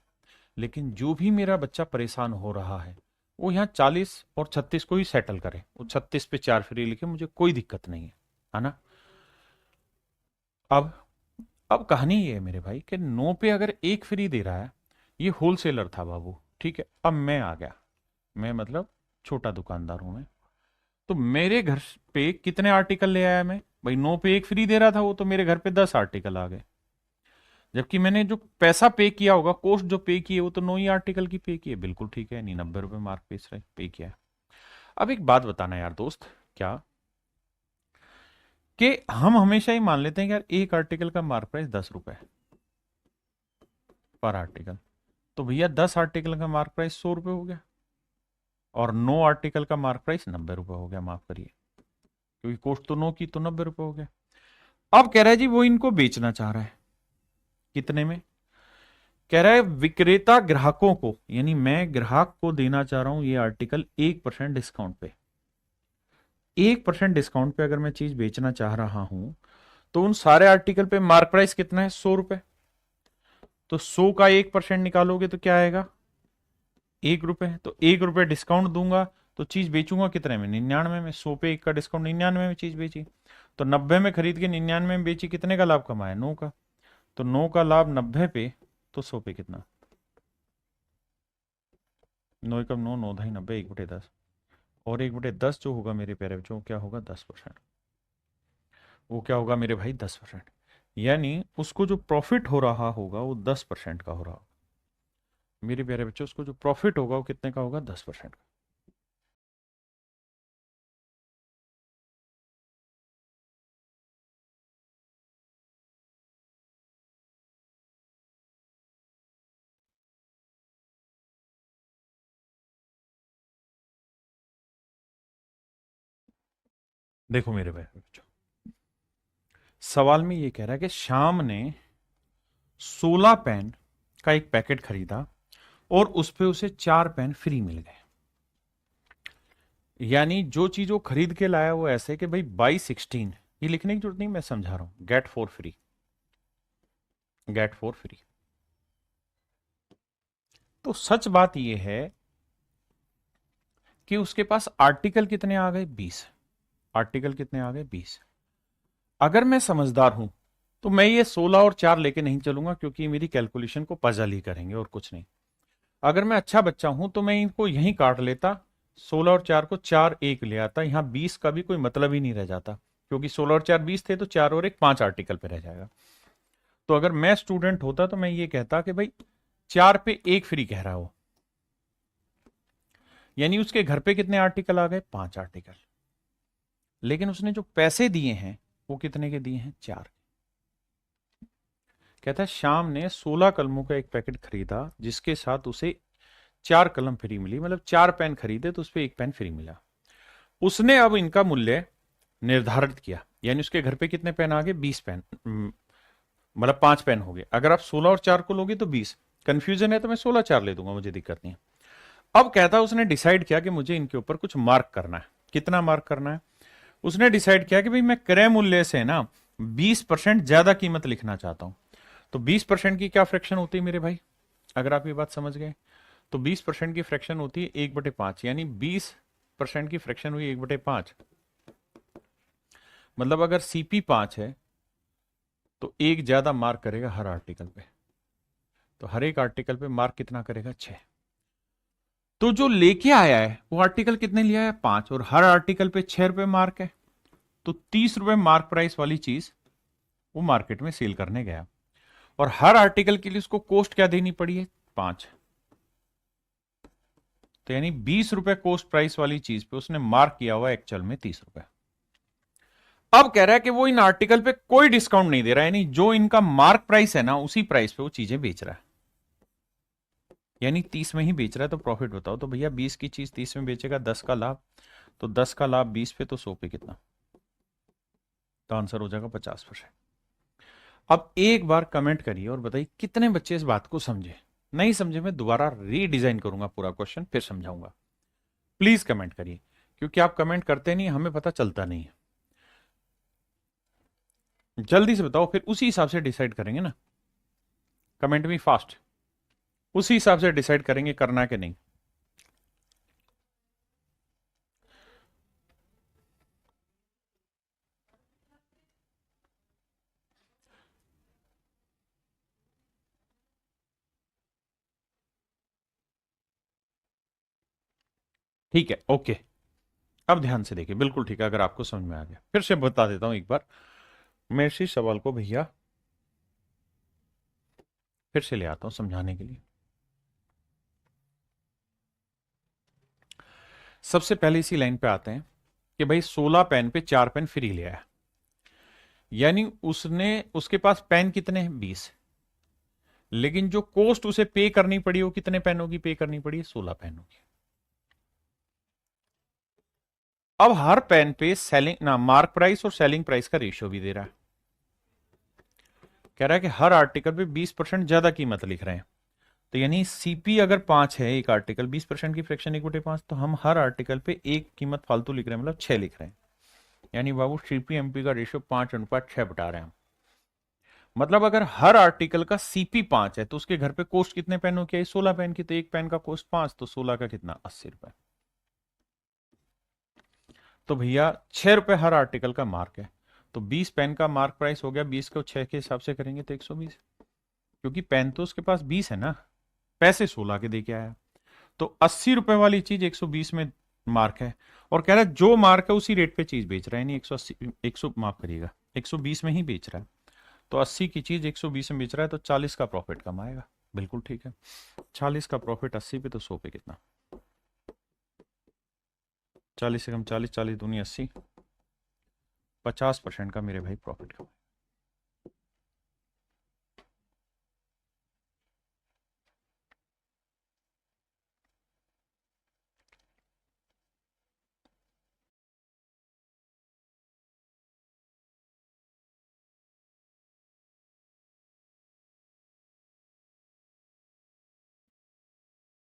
लेकिन जो भी मेरा बच्चा परेशान हो रहा है वो यहाँ 40 और 36 को ही सेटल करे, वो 36 पे 4 फ्री लिखे, मुझे कोई दिक्कत नहीं है ना। अब अब कहानी ये है मेरे भाई कि 9 पे अगर 1 फ्री दे रहा है, ये होलसेलर था बाबू, ठीक है। अब मैं आ गया, मैं मतलब छोटा दुकानदार हूं मैं। तो मेरे घर पे कितने आर्टिकल ले आया मैं भाई, 9 पे 1 फ्री दे रहा था वो, तो मेरे घर पे 10 आर्टिकल आ गए। जबकि मैंने जो पैसा पे किया होगा, कॉस्ट जो पे की है, वो तो 9 ही आर्टिकल की पे की है। बिल्कुल ठीक है, नहीं 90 रुपए मार्क पेस रहे पे किया है। अब एक बात बताना यार दोस्त, क्या कि हम हमेशा ही मान लेते हैं कि यार एक आर्टिकल का मार्क प्राइस 10 रुपए है पर आर्टिकल, तो भैया 10 आर्टिकल का मार्क प्राइस 100 रुपए हो गया, और 9 आर्टिकल का मार्क प्राइस 90 रुपए हो गया, माफ करिए, क्योंकि कॉस्ट तो 9 की, तो 90 रुपए हो गया। अब कह रहा है जी वो इनको बेचना चाह रहा है, कितने में, कह रहा है विक्रेता ग्राहकों को, यानी मैं ग्राहक को देना चाह रहा हूं ये आर्टिकल 1% डिस्काउंट पे। 1% डिस्काउंट पे अगर मैं चीज बेचना चाह रहा हूं, तो उन सारे आर्टिकल पे मार्क प्राइस कितना है, 100 रुपए। तो 100 का 1% निकालोगे तो क्या आएगा, 1 रुपए। तो 1 रुपए डिस्काउंट दूंगा, तो चीज बेचूंगा कितने में, 99 में। 100 पे 1 का डिस्काउंट, 99 में चीज बेची। तो 90 में खरीद के 99 में बेची, कितने का लाभ कमाया, 9 का। तो 9 का लाभ 90 पे, तो 100 पे कितना, 9 एकम 9, 9 ढाई 90, 1/10, और 1/10 जो होगा मेरे प्यारे बच्चों, क्या होगा, 10%। वो क्या होगा मेरे भाई, 10%। यानी उसको जो प्रॉफिट हो रहा होगा वो 10% का हो रहा होगा। मेरे प्यारे बच्चों, उसको जो प्रॉफिट होगा वो कितने का होगा, 10% का। देखो मेरे प्यारे बच्चों, सवाल में ये कह रहा है कि श्याम ने 16 पेन का एक पैकेट खरीदा और उस पे उसे 4 पेन फ्री मिल गए। यानी जो चीज वो खरीद के लाया वो ऐसे कि भाई बाई 16, ये लिखने की जरूरत नहीं, मैं समझा रहा हूं, गेट 4 फ्री, गेट 4 फ्री। तो सच बात यह है कि उसके पास आर्टिकल कितने आ गए, 20। आर्टिकल कितने आ गए, 20। अगर मैं समझदार हूं तो मैं ये 16 और 4 लेके नहीं चलूंगा, क्योंकि मेरी कैलकुलेशन को पजल ही करेंगे और कुछ नहीं। अगर मैं अच्छा बच्चा हूं तो मैं इनको यहीं काट लेता, 16 और 4 को 4 1 ले आता, यहां 20 का भी कोई मतलब ही नहीं रह जाता। क्योंकि 16 और 4 20 थे, तो 4 और 1 5 आर्टिकल पे रह जाएगा। तो अगर मैं स्टूडेंट होता तो मैं ये कहता कि भाई 4 पे 1 फ्री कह रहा हो, यानी उसके घर पे कितने आर्टिकल आ गए? 5 आर्टिकल। लेकिन उसने जो पैसे दिए हैं वो कितने के दिए हैं? 4। कहता है शाम ने 16 कलमों का एक पैकेट खरीदा, जिसके साथ उसे 4 कलम फ्री मिली, मतलब 4 पेन खरीदे तो उस पर 1 पेन फ्री मिला। उसने अब इनका मूल्य निर्धारित किया, यानी उसके घर पे कितने पेन आ गए? 20 पेन, मतलब 5 पेन हो गए। अगर आप 16 और 4 को लोगे तो 20। कंफ्यूजन है तो मैं 16 4 ले दूंगा, मुझे दिक्कत नहीं है। अब कहता उसने डिसाइड किया कि मुझे इनके ऊपर कुछ मार्क करना है। कितना मार्क करना है? उसने डिसाइड किया कि भाई मैं क्रय मूल्य से ना 20% ज्यादा कीमत लिखना चाहता हूं। तो 20% की क्या फ्रैक्शन होती है मेरे भाई, अगर आप ये बात समझ गए? तो 20% की फ्रैक्शन होती है 1/5, यानी 20% की फ्रैक्शन हुई 1/5। मतलब अगर सीपी 5 है तो एक ज्यादा मार्क करेगा हर आर्टिकल पे, तो हर एक आर्टिकल पे मार्क कितना करेगा? 6। तो जो लेके आया है वो आर्टिकल कितने लिया है? 5, और हर आर्टिकल पे 6 रुपए मार्क है, तो 30 रुपए मार्क प्राइस वाली चीज वो मार्केट में सेल करने गया, और हर आर्टिकल के लिए उसको कॉस्ट क्या देनी पड़ी है? 5। तो यानी 20 रुपए कॉस्ट प्राइस वाली चीज पे उसने मार्क किया हुआ एक्चुअल में 30 रुपए। अब कह रहा है कि वो इन आर्टिकल पे कोई डिस्काउंट नहीं दे रहा है, यानी जो इनका मार्क प्राइस है ना उसी प्राइस पे वो चीजें बेच रहा है, यानी 30 में ही बेच रहा है। तो प्रॉफिट बताओ। तो भैया 20 की चीज 30 में बेचेगा, 10 का लाभ, तो 10 का लाभ 20 पे, तो 100 पे कितना? तो आंसर हो जाएगा 50%। अब एक बार कमेंट करिए और बताइए कितने बच्चे इस बात को समझे। नहीं समझे मैं दोबारा रीडिजाइन करूंगा पूरा क्वेश्चन, फिर समझाऊंगा। प्लीज कमेंट करिए, क्योंकि आप कमेंट करते नहीं, हमें पता चलता नहीं है। जल्दी से बताओ, फिर उसी हिसाब से डिसाइड करेंगे ना। कमेंट भी फास्ट, उसी हिसाब से डिसाइड करेंगे करना कि नहीं। ठीक है, ओके। अब ध्यान से देखिए, बिल्कुल ठीक है। अगर आपको समझ में आ गया, फिर से बता देता हूं एक बार। मैं इसी सवाल को भैया फिर से ले आता हूं समझाने के लिए। सबसे पहले इसी लाइन पे आते हैं कि भाई 16 पेन पे 4 पेन फ्री ले आया, यानी उसने उसके पास पेन कितने हैं? 20। लेकिन जो कॉस्ट उसे पे करनी पड़ी वो कितने पेनों की पे करनी पड़ी? 16 पेनों की। अब हर पेन पे सेलिंग ना मार्क प्राइस और सेलिंग प्राइस का रेशियो भी दे रहा है। कह रहा है कि हर आर्टिकल पे 20% ज्यादा कीमत लिख रहे हैं। तो यानी सीपी अगर 5 है एक आर्टिकल, 20% की फ्रैक्शन 1/5, तो हम हर आर्टिकल पे एक कीमत फालतू लिख रहे हैं, मतलब 6 लिख रहे हैं। यानी बाबू सीपी एमपी का रेशियो 5:6 बता रहे हैं हम। मतलब अगर हर आर्टिकल का सीपी 5 है तो उसके घर पे कॉस्ट कितने पेनों की आई? 16 पेन की। तो एक पेन का कॉस्ट 5, तो 16 का कितना? 80 रुपए। तो भैया 6 रुपए हर आर्टिकल का मार्क है, तो 20 पेन का मार्क प्राइस हो गया, 20 को 6 के हिसाब से करेंगे तो 120, क्योंकि पेन तो उसके पास 20 है ना, पैसे 16 के दे के आया। तो 80 रुपए वाली चीज 120 में मार्क है, और कह रहा है जो मार्क है उसी रेट पे चीज बेच रहा है, नहीं 180 100 माफ करिएगा 120 में ही बेच रहा है। तो 80 की चीज 120 में बेच रहा है, तो 40 का प्रॉफिट कमाएगा। बिल्कुल ठीक है। 40 का प्रॉफिट 80 पे, तो 100 पे कितना? 40 से कम 40, 40 दूनी 80, 50% का मेरे भाई प्रॉफिट कमाएगा।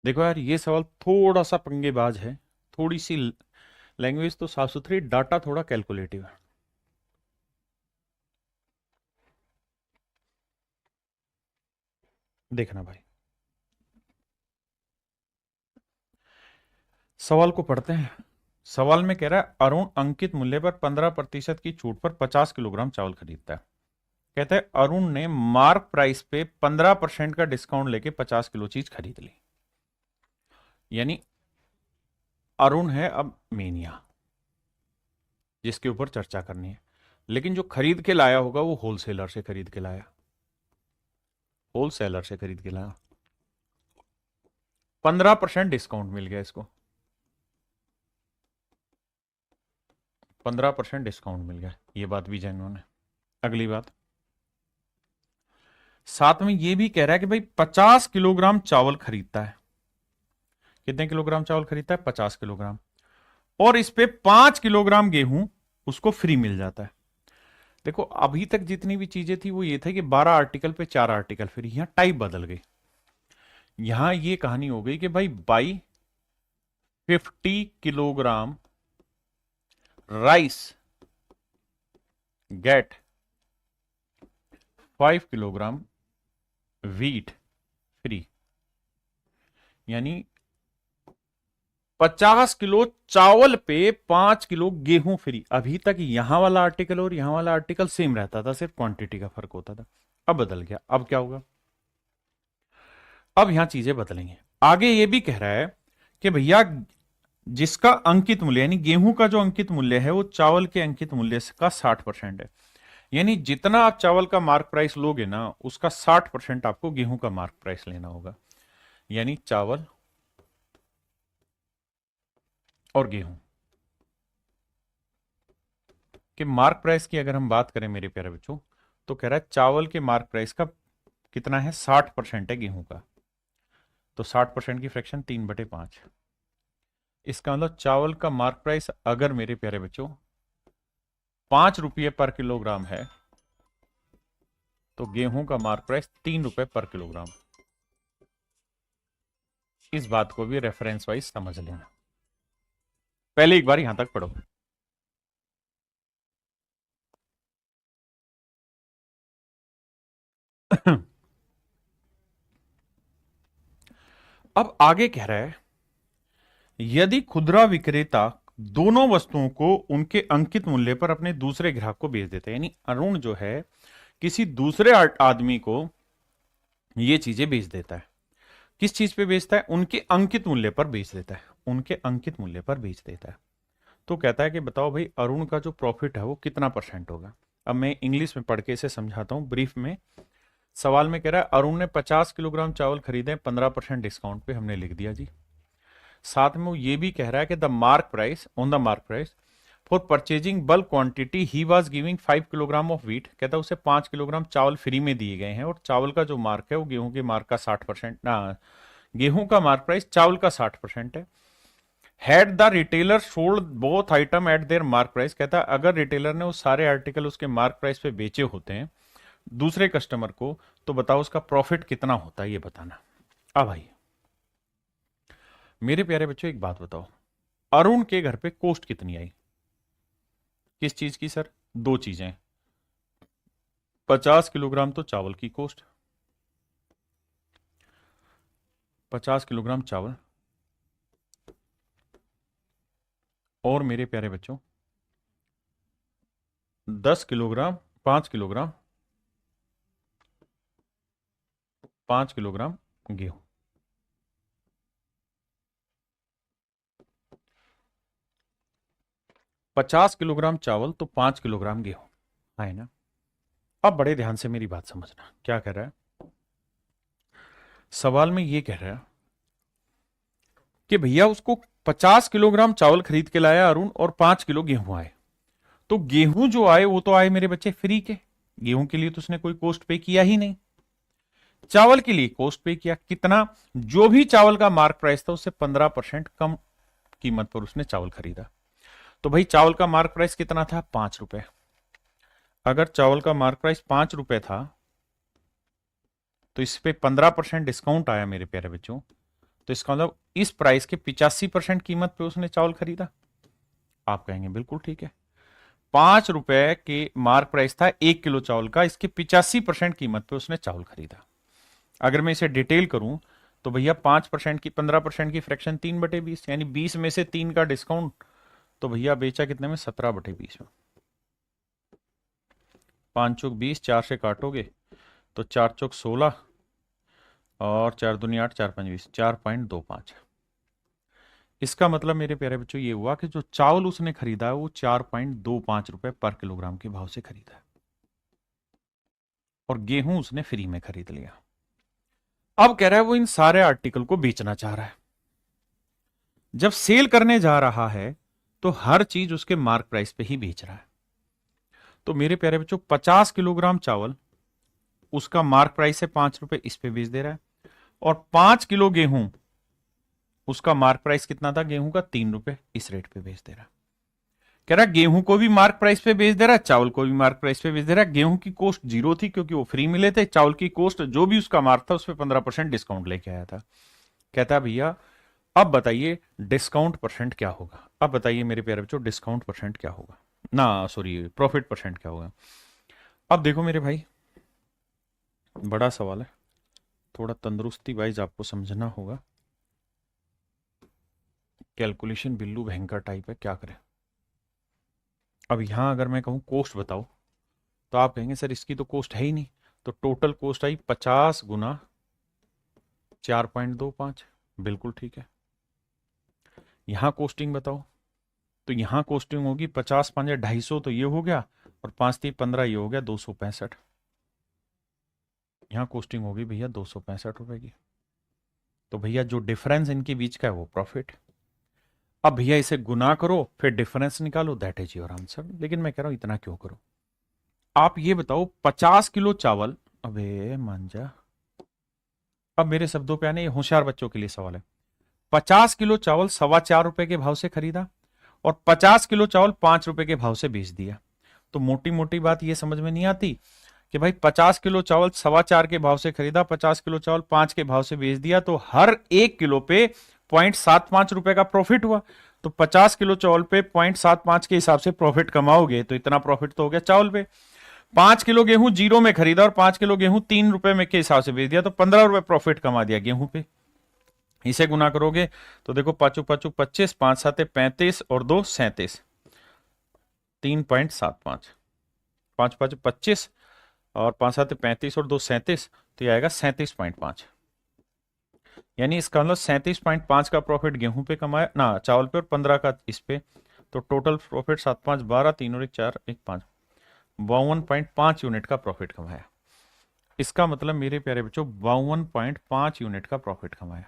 देखो यार, ये सवाल थोड़ा सा पंगेबाज है, थोड़ी सी लैंग्वेज तो साफ सुथरी, डाटा थोड़ा कैलकुलेटिव है। देखना भाई, सवाल को पढ़ते हैं। सवाल में कह रहा है अरुण अंकित मूल्य पर 15% की छूट पर 50 किलोग्राम चावल खरीदता है। कहता है अरुण ने मार्क प्राइस पे 15% का डिस्काउंट लेके 50 किलो चीज खरीद ली। यानी अरुण है अब मेनिया, जिसके ऊपर चर्चा करनी है। लेकिन जो खरीद के लाया होगा वो होलसेलर से खरीद के लाया, होलसेलर से खरीद के लाया। 15% डिस्काउंट मिल गया इसको, 15% डिस्काउंट मिल गया, ये बात भी जेन्युइन है। अगली बात, साथ में ये भी कह रहा है कि भाई 50 किलोग्राम चावल खरीदता है। कितने किलोग्राम चावल खरीदता है? 50 किलोग्राम। और इस पे 5 किलोग्राम गेहूं उसको फ्री मिल जाता है। देखो अभी तक जितनी भी चीजें थी वो ये था कि 12 आर्टिकल पे 4 आर्टिकल फ्री, यहां टाइप बदल गई। यहां ये कहानी हो गई कि भाई buy 50 kilogram rice get 5 kilogram wheat free. यानी 50 किलो चावल पे 5 किलो गेहूं फ्री। अभी तक यहां वाला आर्टिकल और यहां वाला आर्टिकल सेम रहता था, सिर्फ क्वांटिटी का फर्क होता था। अब बदल गया। अब क्या होगा? अब यहां चीजें बदलेंगे। आगे ये भी कह रहा है कि भैया जिसका अंकित मूल्य, यानी गेहूं का जो अंकित मूल्य है वो चावल के अंकित मूल्य का 60% है। यानी जितना आप चावल का मार्क प्राइस लोगे ना, उसका 60% आपको गेहूं का मार्क प्राइस लेना होगा। यानी चावल और गेहूं के मार्क प्राइस की अगर हम बात करें मेरे प्यारे बच्चों, तो कह रहा है चावल के मार्क प्राइस का कितना है? 60% है गेहूं का। तो 60% की फ्रैक्शन 3/5। इसका मतलब चावल का मार्क प्राइस अगर मेरे प्यारे बच्चों 5 रुपये पर किलोग्राम है, तो गेहूं का मार्क प्राइस 3 रुपए पर किलोग्राम। इस बात को भी रेफरेंस वाइज समझ लेना। पहले एक बार यहां तक पढ़ो। अब आगे कह रहा है, यदि खुदरा विक्रेता दोनों वस्तुओं को उनके अंकित मूल्य पर अपने दूसरे ग्राहक को बेच देता है, यानी अरुण जो है किसी दूसरे आदमी को ये चीजें बेच देता है। किस चीज पे बेचता है? उनके अंकित मूल्य पर बेच देता है, उनके अंकित मूल्य पर बेच देता है। तो कहता है कि बताओ भाई अरुण का जो प्रॉफिट है वो कितना परसेंट होगा। अब मैं इंग्लिश में पढ़ के इसे समझाता हूं ब्रीफ में। सवाल में कह रहा है अरुण ने 50 किलोग्राम चावल खरीदे 15% डिस्काउंट पे, हमने लिख दिया जी। साथ में वो ये भी कह रहा है कि the mark price, on the mark price for purchasing bulk quantity he was giving 5 kilogram of wheat. कहता है उसे 5 किलोग्राम चावल फ्री में दिए गए हैं, और चावल का जो मार्क है वो गेहूं के मार्क का 60%, गेहूं का मार्क प्राइस चावल का 60% है। Had the retailer sold both item eight their mark price. कहता है अगर रिटेलर ने वो सारे आर्टिकल उसके मार्क प्राइस पे बेचे होते हैं दूसरे कस्टमर को, तो बताओ उसका प्रॉफिट कितना होता है, ये बताना। अब भाई मेरे प्यारे बच्चों एक बात बताओ, अरुण के घर पे कॉस्ट कितनी आई? किस चीज की सर? दो चीजें। 50 किलोग्राम तो चावल की कॉस्ट, 50 किलोग्राम चावल, और मेरे प्यारे बच्चों 10 किलोग्राम, 5 किलोग्राम, 5 किलोग्राम गेहूं। 50 किलोग्राम चावल तो 5 किलोग्राम गेहूं, है ना? अब बड़े ध्यान से मेरी बात समझना, क्या कह रहा है सवाल में? ये कह रहा है कि भैया उसको 50 किलोग्राम चावल खरीद के लाया अरुण, और 5 किलो गेहूं आए। तो गेहूं जो आए वो तो आए मेरे बच्चे फ्री के, गेहूं के लिए तो उसने कोई कॉस्ट पे किया ही नहीं। चावल के लिए कॉस्ट पे किया, कितना? जो भी चावल का मार्क प्राइस था उससे 15% कम कीमत पर उसने चावल खरीदा। तो भाई चावल का मार्क प्राइस कितना था? 5 रुपए। अगर चावल का मार्क प्राइस 5 रुपए था, तो इस पे 15% डिस्काउंट आया मेरे प्यारे बच्चों, तो इसका मतलब इस प्राइस के 85% कीमत पे उसने चावल खरीदा। आप कहेंगे बिल्कुल ठीक है, 5 रुपए के मार्क प्राइस था 1 किलो चावल का, इसके 85% कीमत पे उसने चावल खरीदा। अगर मैं इसे डिटेल करूं तो भैया 5% की 15% की फ्रैक्शन 3/20, यानी 20 में से 3 का डिस्काउंट, तो भैया बेचा कितने में? 17/20 में। 5 चौक 20, 4 से काटोगे तो 4 चौक 16, और 4 दूनी 8, 4 5 20, 4.25। इसका मतलब मेरे प्यारे बच्चों ये हुआ कि जो चावल उसने खरीदा है वो 4.25 रुपए पर किलोग्राम के भाव से खरीदा है, और गेहूं उसने फ्री में खरीद लिया। अब कह रहा है वो इन सारे आर्टिकल को बेचना चाह रहा है। जब सेल करने जा रहा है तो हर चीज उसके मार्क प्राइस पे ही बेच रहा है। तो मेरे प्यारे बच्चों 50 किलोग्राम चावल उसका मार्क प्राइस है 5 रुपए, इस पे बेच दे रहा है। और 5 किलो गेहूं उसका मार्क प्राइस कितना था गेहूं का, 3 रुपए, इस रेट पे बेच दे रहा है। कह रहा है गेहूं को भी मार्क प्राइस पे बेच दे रहा है, चावल को भी मार्क प्राइस पे बेच दे रहा है। गेहूं की कॉस्ट 0 थी क्योंकि वो फ्री मिले थे, चावल की कॉस्ट जो भी उसका मार्क था उस पर 15% डिस्काउंट लेके आया था। कहता है भैया अब बताइए डिस्काउंट परसेंट क्या होगा, अब बताइए मेरे प्यारे बच्चों डिस्काउंट परसेंट क्या होगा, ना सॉरी प्रॉफिट परसेंट क्या होगा। अब देखो मेरे भाई बड़ा सवाल है, थोड़ा तंदुरुस्ती वाइज आपको समझना होगा। कैलकुलेशन बिल्लू भयंकर टाइप है, क्या करें। अब यहां अगर मैं कहूं कॉस्ट बताओ तो आप कहेंगे सर इसकी तो कॉस्ट है ही नहीं। तो टोटल कॉस्ट आई 50 गुना 4.25, बिल्कुल ठीक है। यहां कॉस्टिंग बताओ तो यहां कॉस्टिंग होगी 50 5 250, तो ये हो गया, और 5 3 15 ये हो गया 265। यहां कॉस्टिंग होगी भैया 265 रुपए की। तो भैया जो डिफरेंस इनके बीच का है वो प्रॉफिट। अब भैया इसे गुना करो फिर डिफरेंस निकालो, दैट इज योर आंसर। लेकिन मैं कह रहा हूं इतना क्यों करो, आप ये बताओ 50 किलो चावल, अबे मान जा, अब मेरे शब्दों पे आने, ये होशियार बच्चों के लिए सवाल है। 50 किलो चावल 4.25 रुपए के भाव से खरीदा और 50 किलो चावल 5 रुपए के भाव से बेच दिया। तो मोटी मोटी बात ये समझ में नहीं आती कि भाई 50 किलो चावल 4.25 के भाव से खरीदा, 50 किलो चावल 5 के भाव से बेच दिया, तो हर 1 किलो पे 0.75 रुपए का प्रॉफिट हुआ। तो 50 किलो चावल पे 0.75 के हिसाब से प्रॉफिट कमाओगे तो इतना प्रॉफिट तो हो गया चावल पे। 5 किलो गेहूं 0 में खरीदा और 5 किलो गेहूं 3 रुपए में के हिसाब से बेच दिया, तो 15 रुपए प्रॉफिट कमा दिया गेहूं पे। इसे गुना करोगे तो देखो 5 5 25, 5 7 35 और 2 37, 3.75, 5 5 25 और 5 7 35 और 2 37, तो ये आएगा 37.5। यानी इसका मतलब 37.5 का प्रॉफिट गेहूं पे कमाया ना, चावल पे, और 15 का इस पे। तो टोटल प्रॉफिट 7 5 12, 3 और 1 4 1 5, 52.5 यूनिट का प्रॉफिट कमाया। इसका मतलब मेरे प्यारे बच्चों 52.5 यूनिट का प्रॉफिट कमाया,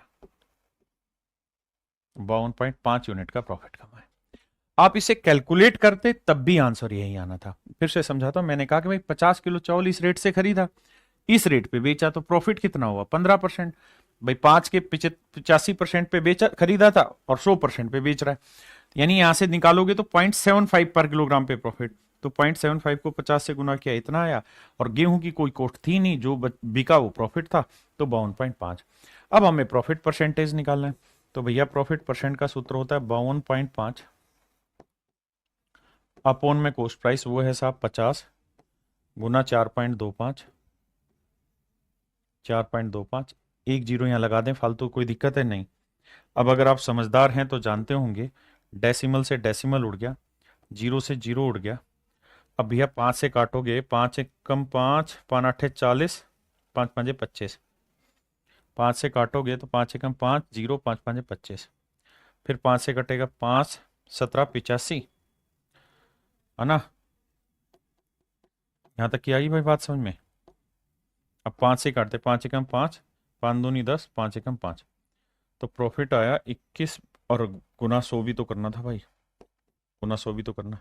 52.5 यूनिट का प्रॉफिट कमाया। आप इसे कैलकुलेट करते तब भी आंसर यही आना था। फिर से समझाता हूं, मैंने कहा कि भाई 50 किलो चावल इस रेट से खरीदा, इस रेट पे बेचा, तो प्रॉफिट कितना हुआ 15%। भाई 5 के 85% पे बेचा खरीदा था और 100% पे बेच रहा है, यानी यहां से निकालोगे तो 0.75 पर किलोग्राम पे प्रॉफिट। तो 0.75 को 50 से गुना किया, इतना आया। और गेहूं की कोई कॉस्ट थी नहीं, जो बिका वो प्रॉफिट था, तो 52.5। अब हमें प्रॉफिट परसेंटेज निकालना है, तो भैया प्रॉफिट परसेंट का सूत्र होता है 52.5 अपॉन में कॉस्ट प्राइस, वो है साहब 50 गुना 4.25, 4.25, एक जीरो यहां लगा दें फालतू, कोई दिक्कत है नहीं। अब अगर आप समझदार हैं तो जानते होंगे डेसिमल से डेसिमल उड़ गया, जीरो से जीरो उड़ गया। अब भैया 5 से काटोगे, 5 एक कम 5, 5 8 40, 5 5 25, 5 से काटोगे तो 5 एकम 5 जीरो, 5 5 25, फिर 5 से कटेगा 5 17 85, है ना। यहां तक की आई भाई बात समझ में। अब 5 से काटते, 5 एकम 5, 5 दूनी 10, 5 एकम 5, तो प्रॉफिट आया 21, और गुना 100 भी तो करना था भाई, गुना 100 भी तो करना।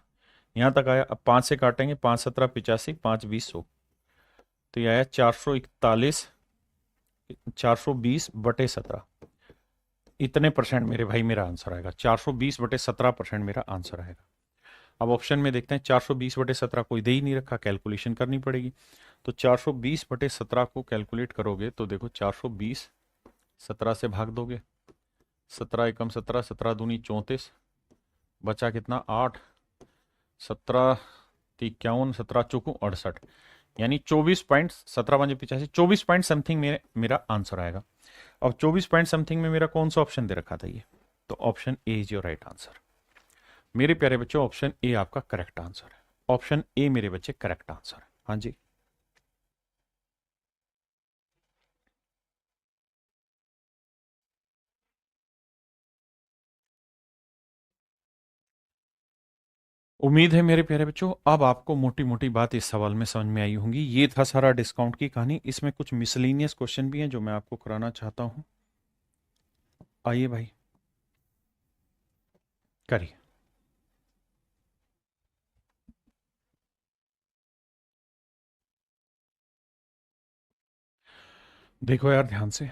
यहां तक आया। अब 5 से काटेंगे, 5 17 85, 5 20 100, तो ये आया 441, 420/17। इतने परसेंट मेरे भाई मेरा आंसर आएगा, 420/17% मेरा आंसर आएगा। अब ऑप्शन में देखते हैं, 420/17 कोई दे ही नहीं रखा, कैलकुलेशन करनी पड़ेगी। तो 420/17 को कैलकुलेट करोगे तो देखो 420 17 से भाग दोगे, 17 एकम 17, 17 दूनी 34, बचा कितना 8, 17 51, 17 चौकू 68, यानी 24.17 24 पॉइंट समथिंग मेरा आंसर आएगा। अब 24 पॉइंट समथिंग में मेरा कौन सा ऑप्शन दे रखा था ये, तो option A is your right answer. मेरे प्यारे बच्चों ऑप्शन ए आपका करेक्ट आंसर है, ऑप्शन ए मेरे बच्चे करेक्ट आंसर है। हाँ जी। उम्मीद है मेरे प्यारे बच्चों अब आपको मोटी मोटी बात इस सवाल में समझ में आई होंगी। ये था सारा डिस्काउंट की कहानी। इसमें कुछ मिसलिनियस क्वेश्चन भी हैं जो मैं आपको कराना चाहता हूं। आइए भाई करिए। देखो यार ध्यान से,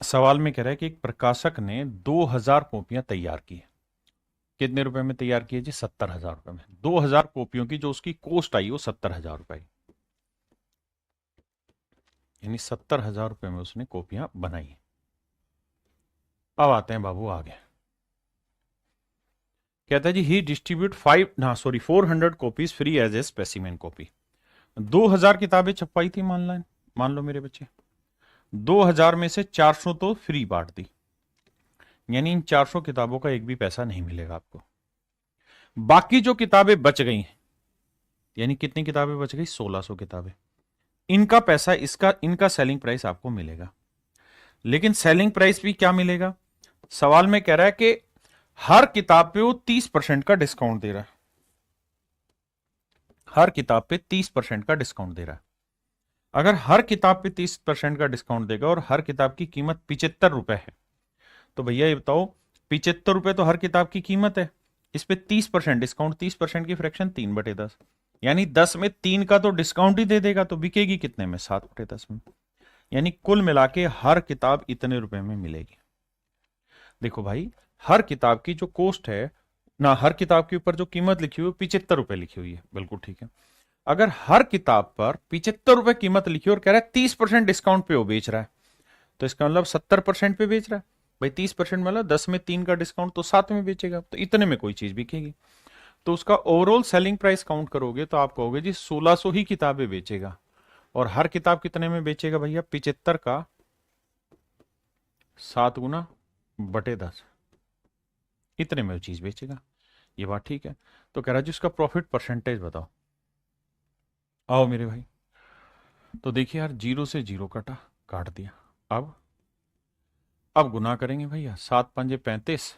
सवाल में कह रहा है कि एक प्रकाशक ने 2000 कॉपियां तैयार की। कितने रुपए में तैयार की है जी? 70,000 रुपए में। 2000 कॉपियों की जो उसकी कॉस्ट आई वो 70,000 रुपए, यानी 70,000 रुपए में उसने कॉपियां बनाई। अब आते हैं बाबू आगे। कहता है जी he distribute 400 copies free as a specimen copy. 2000 किताबें छपवाई थी मान लो मेरे बच्चे। 2000 में से 400 तो फ्री बांट दी, यानी इन 400 किताबों का एक भी पैसा नहीं मिलेगा आपको। बाकी जो किताबें बच गई, यानी कितनी किताबें बच गई? 1600 किताबें। इनका पैसा, इनका सेलिंग प्राइस आपको मिलेगा। लेकिन सेलिंग प्राइस भी क्या मिलेगा? सवाल में कह रहा है कि हर किताब पे वो 30% का डिस्काउंट दे रहा है। हर किताब पे 30% का डिस्काउंट दे रहा है। अगर हर किताब पे 30% का डिस्काउंट देगा और हर किताब की कीमत 75 रुपए है, तो भैया ये बताओ 75 रुपए तो हर किताब की कीमत है, इस पे 30% डिस्काउंट, 30% की फ्रैक्शन 3/10, यानी 10 में 3 का तो डिस्काउंट ही दे देगा, तो बिकेगी कितने में? 7/10 में। यानी कुल मिला के हर किताब इतने रुपए में मिलेगी। देखो भाई, हर किताब की जो कॉस्ट है ना, हर किताब के ऊपर जो कीमत लिखी हुई है 75 रुपए लिखी हुई है, बिल्कुल ठीक है। अगर हर किताब पर 75 रुपए कीमत लिखी और कह रहा है 30% डिस्काउंट पे वो बेच रहा है, तो इसका मतलब 70% पे बेच रहा है। भाई 30% मतलब 10 में 3 का डिस्काउंट, तो 7 में बेचेगा, तो इतने में कोई चीज बिकेगी। तो उसका ओवरऑल सेलिंग प्राइस काउंट करोगे तो आप कहोगे जी 1600 ही किताबें बेचेगा। और हर किताब कितने में बेचेगा भैया? 75 का 7 गुना/10, इतने में वो चीज बेचेगा। ये बात ठीक है। तो कह रहा जी उसका प्रॉफिट परसेंटेज बताओ। आओ मेरे भाई, तो देखिए यार, 0 से 0 कटा, काट दिया। अब गुना करेंगे भैया। 7×5 = 35,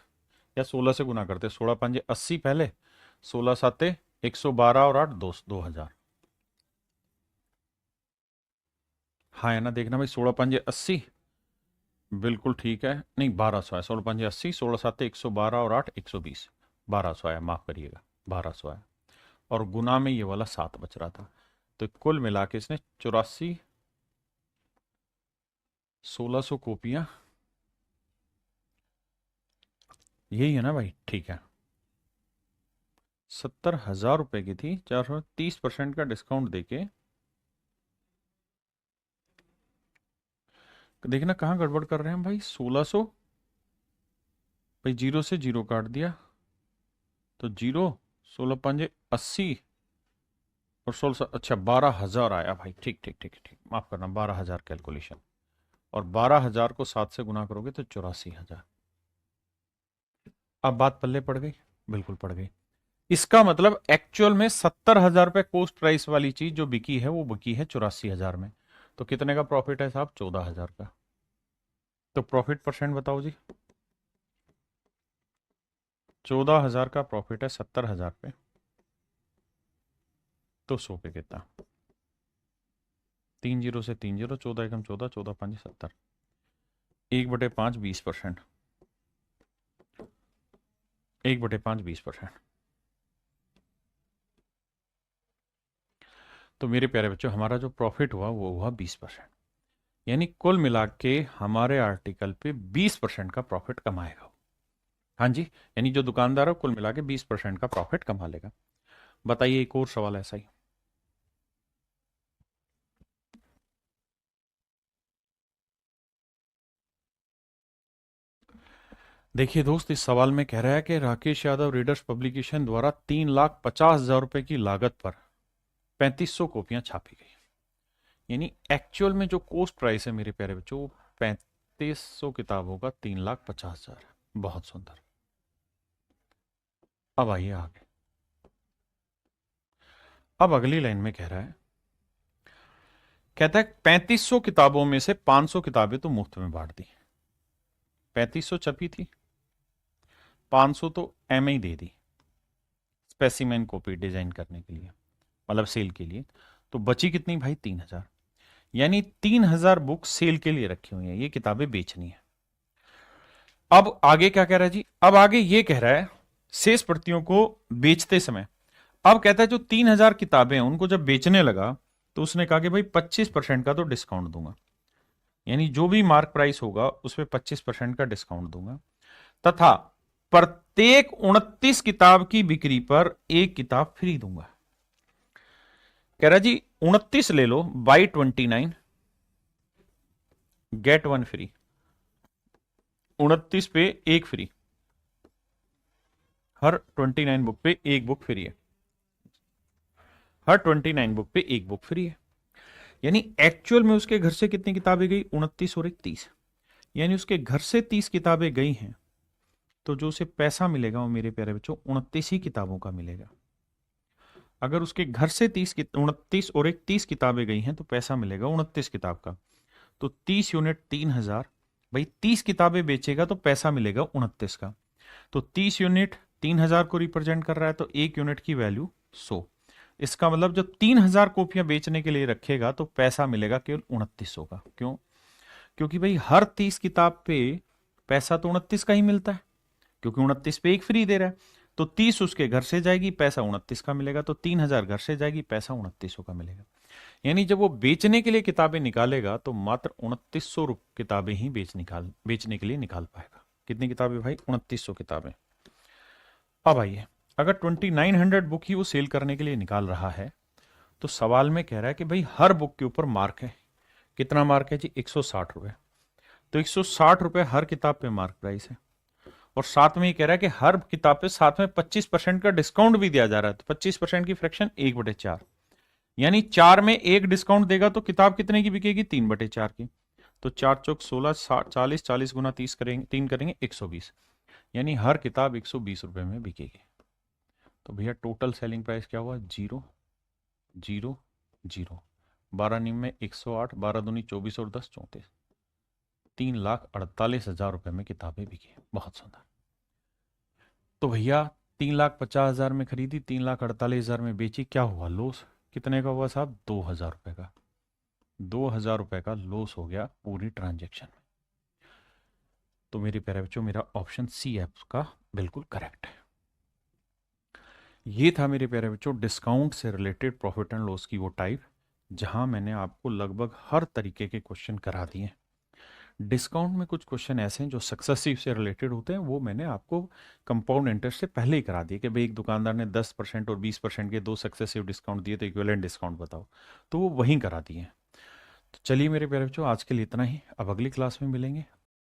या 16 से गुना करते, 16×5 = 80 पहले, 16×7 = 112 और 8 2000। हाँ है ना, देखना भाई, 16×5 = 80, बिल्कुल ठीक है। नहीं 1200 है, 16×5 = 80, 16×7 = 112 और 8 120, 1200 आया, माफ करिएगा 1200 आया। और गुना में ये वाला 7 बच रहा था, तो कुल मिला के इसने 84, 1600 कॉपियां, यही है ना भाई? ठीक है, 70,000 रुपए की थी, 430% का डिस्काउंट देके। देखना कहाँ गड़बड़ कर रहे हैं भाई। 1600, भाई 0 से 0 काट दिया तो 0, 16×5 = 80 और 16, अच्छा 12,000 आया भाई। ठीक ठीक ठीक ठीक, माफ करना, 12,000 कैलकुलेशन। और 12,000 को 7 से गुना करोगे तो 84,000। अब बात पल्ले पड़ गई? बिल्कुल पड़ गई। इसका मतलब एक्चुअल में 70,000 रुपए कॉस्ट प्राइस वाली चीज जो बिकी है वो बिकी है 84,000 में। तो कितने का प्रॉफिट है साहब? 14,000 का। तो प्रॉफिट परसेंट बताओ जी। 14,000 का प्रॉफिट है 70,000 पे, तो 100 पे कितना? 3 0 से 3 0, 14 एकम 14, 14×5 = 70, 1/5 20%, 1/5 20%। तो मेरे प्यारे बच्चों, हमारा जो प्रॉफिट हुआ वो हुआ 20%, यानी कुल मिला के हमारे आर्टिकल पे 20% का प्रॉफिट कमाएगा। हाँ जी, यानी जो दुकानदार है कुल मिला के 20% का प्रॉफिट कमा लेगा। बताइए एक और सवाल ऐसा ही। देखिए दोस्त, इस सवाल में कह रहा है कि राकेश यादव रीडर्स पब्लिकेशन द्वारा 3,50,000 रुपए की लागत पर 3500 कॉपियां छापी गई। यानी एक्चुअल में जो कॉस्ट प्राइस है मेरे प्यारे बच्चों, 3500 किताबों का 3,50,000 है। बहुत सुंदर। अब आइए आगे। अब अगली लाइन में कह रहा है, कहता है 3500 किताबों में से 500 किताबें तो मुफ्त में बांट दी। 3500 छपी थी, 500 तो एम ही दे दी, स्पेसिमेन कॉपी डिजाइन करने के लिए, मतलब सेल के लिए। तो बची कितनी भाई? 3000। यानी 3000 बुक सेल के लिए रखी हुई हैं, ये किताबें बेचनी है। अब आगे क्या कह रहा है जी? अब आगे ये कह रहा है शेष प्रतियों को बेचते समय, अब कहता है जो 3000 किताबें हैं उनको जब बेचने लगा तो उसने कहा कि भाई 25% का तो डिस्काउंट दूंगा, यानी जो भी मार्क प्राइस होगा उस पर 25% का डिस्काउंट दूंगा, तथा प्रत्येक 29 किताब की बिक्री पर एक किताब फ्री दूंगा। कह रहा जी 29 ले लो, बाई 29 गेट 1 फ्री, 29 पे एक फ्री, हर 29 बुक पे एक बुक फ्री है, हर 29 बुक पे एक बुक फ्री है। यानी एक्चुअल में उसके घर से कितनी किताबें गई? 29 और 30, यानी उसके घर से 30 किताबें गई हैं, तो जो उसे पैसा मिलेगा वो मेरे प्यारे बच्चों 29 ही किताबों का मिलेगा। अगर उसके घर से 29 और 30 किताबें गई हैं तो पैसा मिलेगा 29 किताब का। तो 30 यूनिट 3000, भाई 30 किताबें बेचेगा तो पैसा मिलेगा 29 का। तो 30 यूनिट 3000 को रिप्रेजेंट कर रहा है, तो एक यूनिट की वैल्यू 100। इसका मतलब जब 3000 कॉपियां बेचने के लिए रखेगा तो पैसा मिलेगा केवल 2900 का। क्यों? क्योंकि भाई हर 30 किताब पे पैसा तो 29 का ही मिलता है, क्योंकि 29 पे एक फ्री दे रहा है। तो 30 उसके घर से जाएगी, पैसा 29 का मिलेगा, तो 3000 घर से जाएगी, पैसा 2900 का मिलेगा। यानी जब वो बेचने के लिए किताबें निकालेगा तो मात्र 2900 किताबें ही बेचने के लिए निकाल पाएगा। कितनी किताबें भाई? 2900 किताबें। अब आइए, अगर 2900 बुक ही वो सेल करने के लिए निकाल रहा है तो सवाल में कह रहा है कि भाई हर बुक के ऊपर मार्क है। कितना मार्क है जी? 160 रुपए। तो 160 रुपए हर किताब पे मार्क प्राइस है, और साथ में ये कह रहा है कि हर किताब पे साथ में 25% का डिस्काउंट भी दिया जा रहा है। तो 25% की फ्रैक्शन 1/4, यानी 4 में एक डिस्काउंट देगा तो किताब कितने की बिकेगी? 3/4 की। तो 4 चौक 16, 40, 40 गुना 30 करेंगे, 3 करेंगे 120, यानी हर किताब 120 रुपए में बिकेगी। तो भैया टोटल सेलिंग प्राइस क्या हुआ? 0 0 0, 12 निम में 108, 12 दूनी 24 और 10 34, 3,48,000 रुपए में किताबें बिकी। बहुत सुंदर। तो भैया 3,50,000 में खरीदी, 3,48,000 में बेची, क्या हुआ? लॉस। कितने का हुआ साहब? 2,000 रुपए का। 2,000 रुपए का लॉस हो गया पूरी ट्रांजेक्शन में। तो मेरे प्यारे बच्चों मेरा ऑप्शन सी ऐप का बिल्कुल करेक्ट है। ये था मेरे प्यारे बच्चों डिस्काउंट से रिलेटेड प्रॉफिट एंड लॉस की वो टाइप, जहां मैंने आपको लगभग हर तरीके के क्वेश्चन करा दिए। डिस्काउंट में कुछ क्वेश्चन ऐसे हैं जो सक्सेसिव से रिलेटेड होते हैं, वो मैंने आपको कंपाउंड इंटरेस्ट से पहले ही करा दिए कि भाई एक दुकानदार ने 10% और 20% के दो सक्सेसिव डिस्काउंट दिए तो इक्विवेलेंट डिस्काउंट बताओ, तो वो वहीं करा दिए। तो चलिए मेरे प्यारे बच्चों आज के लिए इतना ही, अब अगली क्लास में मिलेंगे।